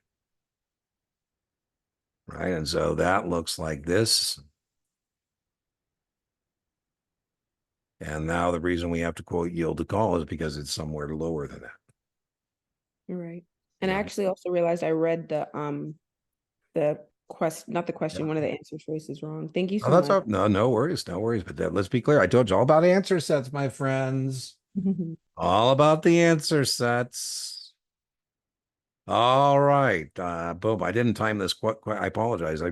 Right. And so that looks like this. And now the reason we have to quote yield to call is because it's somewhere lower than that. You're right. And I Yeah. actually also realized I read the question, not the question, one of the answer choices wrong. Thank you Oh, so that's much. all. No, no worries. No worries. But let's be clear. I told you all about answer sets, my friends. All about the answer sets. All right. Boom. I didn't time this quite. I apologize. I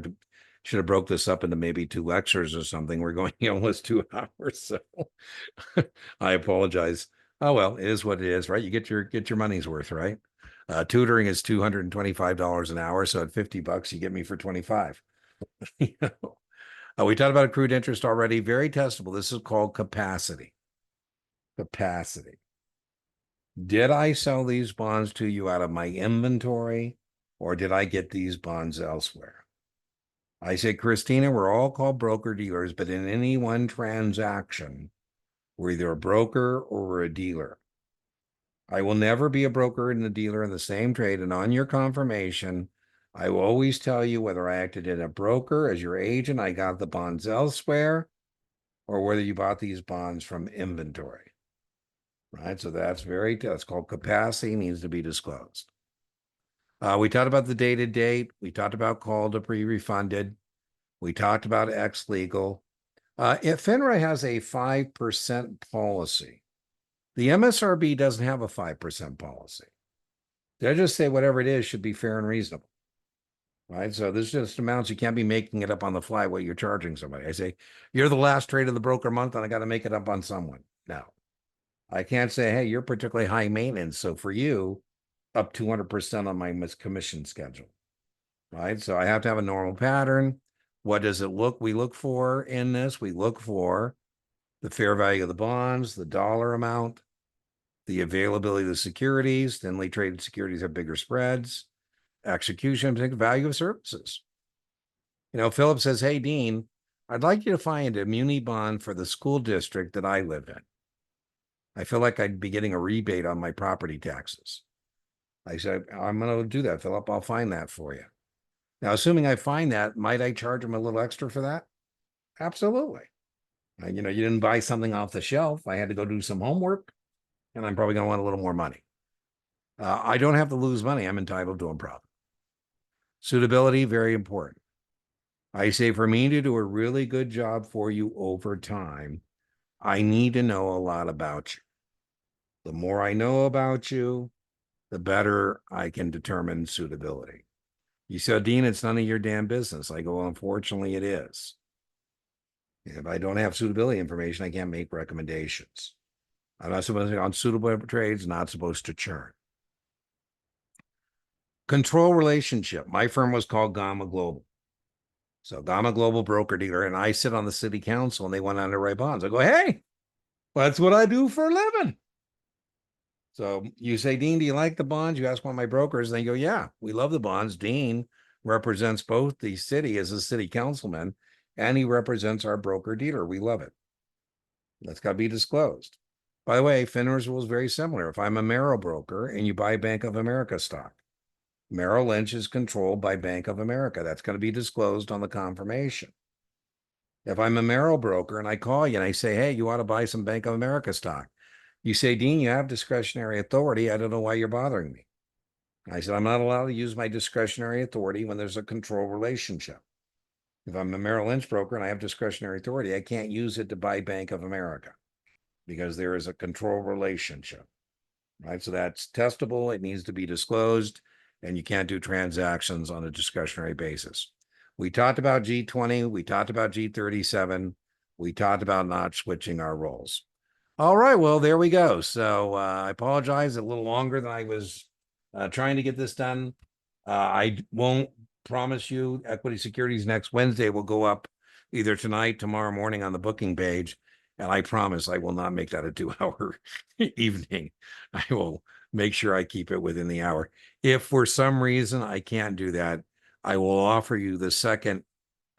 should have broke this up into maybe 2 lectures or something. We're going almost 2 hours. So I apologize. Oh, well, it is what it is, right? You get your money's worth, right? Tutoring is $225 an hour. So at $50, you get me for 25. You know? We talked about accrued interest already. Very testable. This is called capacity. Capacity. Did I sell these bonds to you out of my inventory, or did I get these bonds elsewhere? I say, Christina, we're all called broker dealers, but in any one transaction, we're either a broker or we're a dealer. I will never be a broker and a dealer in the same trade. And on your confirmation, I will always tell you whether I acted as a broker, as your agent, I got the bonds elsewhere, or whether you bought these bonds from inventory. Right. So that's called capacity, needs to be disclosed. We talked about the dated date. We talked about call to pre-refunded. We talked about ex-legal. If FINRA has a 5% policy, the MSRB doesn't have a 5% policy. They'll just say whatever it is should be fair and reasonable. Right. So this just amounts, you can't be making it up on the fly what you're charging somebody. I say, you're the last trade of the broker month and I got to make it up on someone. No, I can't say, hey, you're particularly high maintenance. So for you, up 200% on my commission schedule. Right. So I have to have a normal pattern. What does it look? We look for in this, we look for the fair value of the bonds, the dollar amount, the availability of the securities. Thinly traded securities have bigger spreads, execution, value of services. Philip says, hey, Dean, I'd like you to find a muni bond for the school district that I live in. I feel like I'd be getting a rebate on my property taxes. I said, I'm going to do that, Philip. I'll find that for you. Now, assuming I find that, might I charge them a little extra for that? Absolutely. You didn't buy something off the shelf. I had to go do some homework, and I'm probably going to want a little more money. I don't have to lose money. I'm entitled to a profit. Suitability, very important. I say for me to do a really good job for you over time, I need to know a lot about you. The more I know about you, the better I can determine suitability. You said, Dean, it's none of your damn business. I go, well, unfortunately, it is. If I don't have suitability information, I can't make recommendations. I'm not supposed to, on suitable trades, not supposed to churn. Control relationship. My firm was called Gamma Global. So Gamma Global broker dealer, and I sit on the city council and they want to underwrite bonds. I go, hey, that's what I do for a living. So you say, Dean, do you like the bonds? You ask one of my brokers, and they go, yeah, we love the bonds. Dean represents both the city as a city councilman, and he represents our broker dealer. We love it. That's got to be disclosed. By the way, FINRA's rule is very similar. If I'm a Merrill broker and you buy Bank of America stock, Merrill Lynch is controlled by Bank of America. That's going to be disclosed on the confirmation. If I'm a Merrill broker and I call you and I say, hey, you ought to buy some Bank of America stock. You say, Dean, you have discretionary authority. I don't know why you're bothering me. I said, I'm not allowed to use my discretionary authority when there's a control relationship. If I'm a Merrill Lynch broker and I have discretionary authority, I can't use it to buy Bank of America because there is a control relationship, right? So that's testable. It needs to be disclosed, and you can't do transactions on a discretionary basis. We talked about G20. We talked about G37. We talked about not switching our roles. All right, well, there we go. So I apologize a little longer than I was trying to get this done. I won't promise you equity securities next Wednesday will go up either tonight, tomorrow morning on the booking page. And I promise I will not make that a 2 hour evening. I will make sure I keep it within the hour. If for some reason I can't do that, I will offer you the second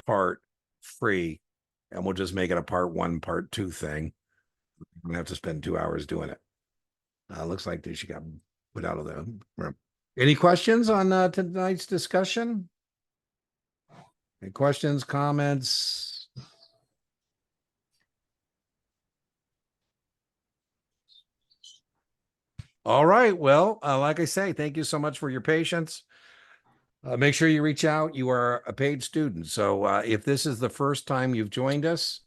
part free, and we'll just make it a part 1, part 2 thing. I'm gonna have to spend 2 hours doing it. Looks like she got put out of the room. Any questions on tonight's discussion? Any questions, comments? All right. Well, like I say, thank you so much for your patience. Make sure you reach out. You are a paid student. So if this is the first time you've joined us,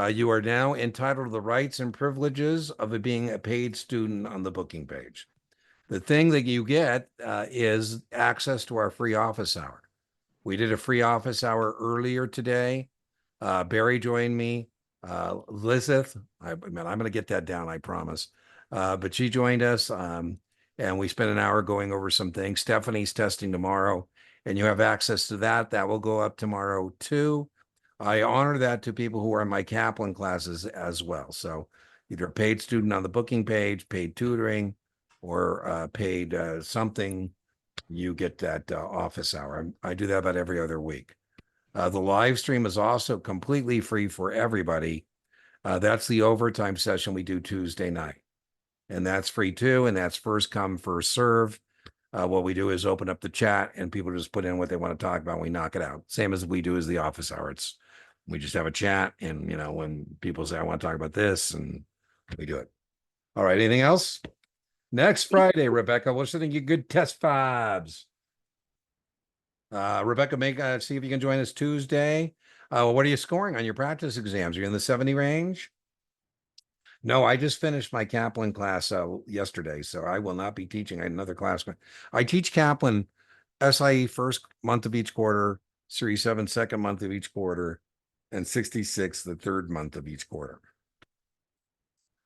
you are now entitled to the rights and privileges of it being a paid student on the booking page. The thing that you get is access to our free office hour. We did a free office hour earlier today. Barry joined me. Lizeth, I'm going to get that down, I promise. But she joined us, and we spent an hour going over some things. Stephanie's testing tomorrow, and you have access to that. That will go up tomorrow too. I honor that to people who are in my Kaplan classes as well. So either a paid student on the booking page, paid tutoring, or paid something, you get that office hour. I do that about every other week. The live stream is also completely free for everybody. That's the overtime session we do Tuesday night. And that's free too. And that's first come, first serve. What we do is open up the chat and people just put in what they want to talk about. And we knock it out. Same as we do as the office hour. We just have a chat. And, you know, when people say, I want to talk about this, and we do it. All right. Anything else? Next Friday, Rebecca, we're sending you good test fobs. Rebecca, see if you can join us Tuesday. What are you scoring on your practice exams? Are you in the 70 range? No, I just finished my Kaplan class yesterday, so I will not be teaching another class. I teach Kaplan SIE first month of each quarter, Series 7 second month of each quarter, and 66 the third month of each quarter.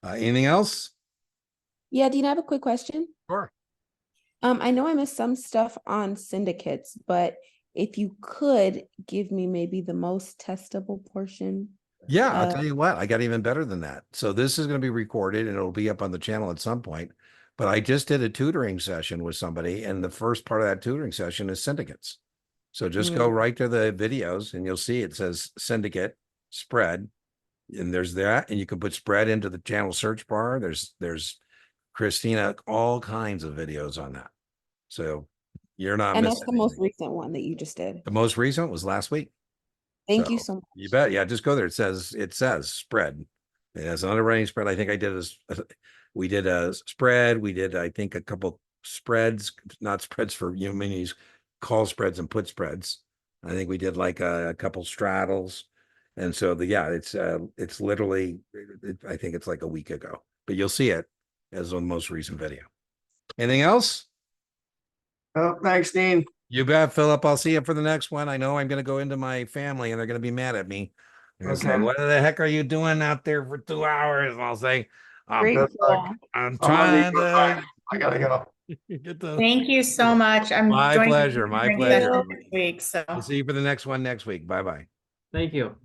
Anything else? Yeah, Dean, I have a quick question. Sure. I know I missed some stuff on syndicates, but if you could give me maybe the most testable portion. Yeah, I'll tell you what, I got even better than that. So this is going to be recorded and it'll be up on the channel at some point. But I just did a tutoring session with somebody, and the first part of that tutoring session is syndicates. So just go right to the videos and you'll see it says syndicate spread, and there's that, and you can put spread into the channel search bar. There's Christina, all kinds of videos on that. So you're not And missing that's the most anything. recent one that you just did. The most recent was last week. Thank you so much. You bet. Yeah, just go there. It says spread. It has an underwriting spread. I think we did a spread. We did, I think, a couple spreads, not spreads for minis, call spreads and put spreads. I think we did like a couple straddles. And so it's literally, I think it's like a week ago, but you'll see it as the most recent video. Anything else? Oh, thanks, Dean. You bet, Philip. I'll see you for the next one. I know I'm going to go into my family and they're going to be mad at me. They're going to say, what the heck are you doing out there for 2 hours? And I'll say, Great. I'm trying to. I gotta go. Get the... Thank you so much. I'm My joining pleasure. the My training pleasure. session next week. So We'll see you for the next one next week. Bye-bye. Thank you.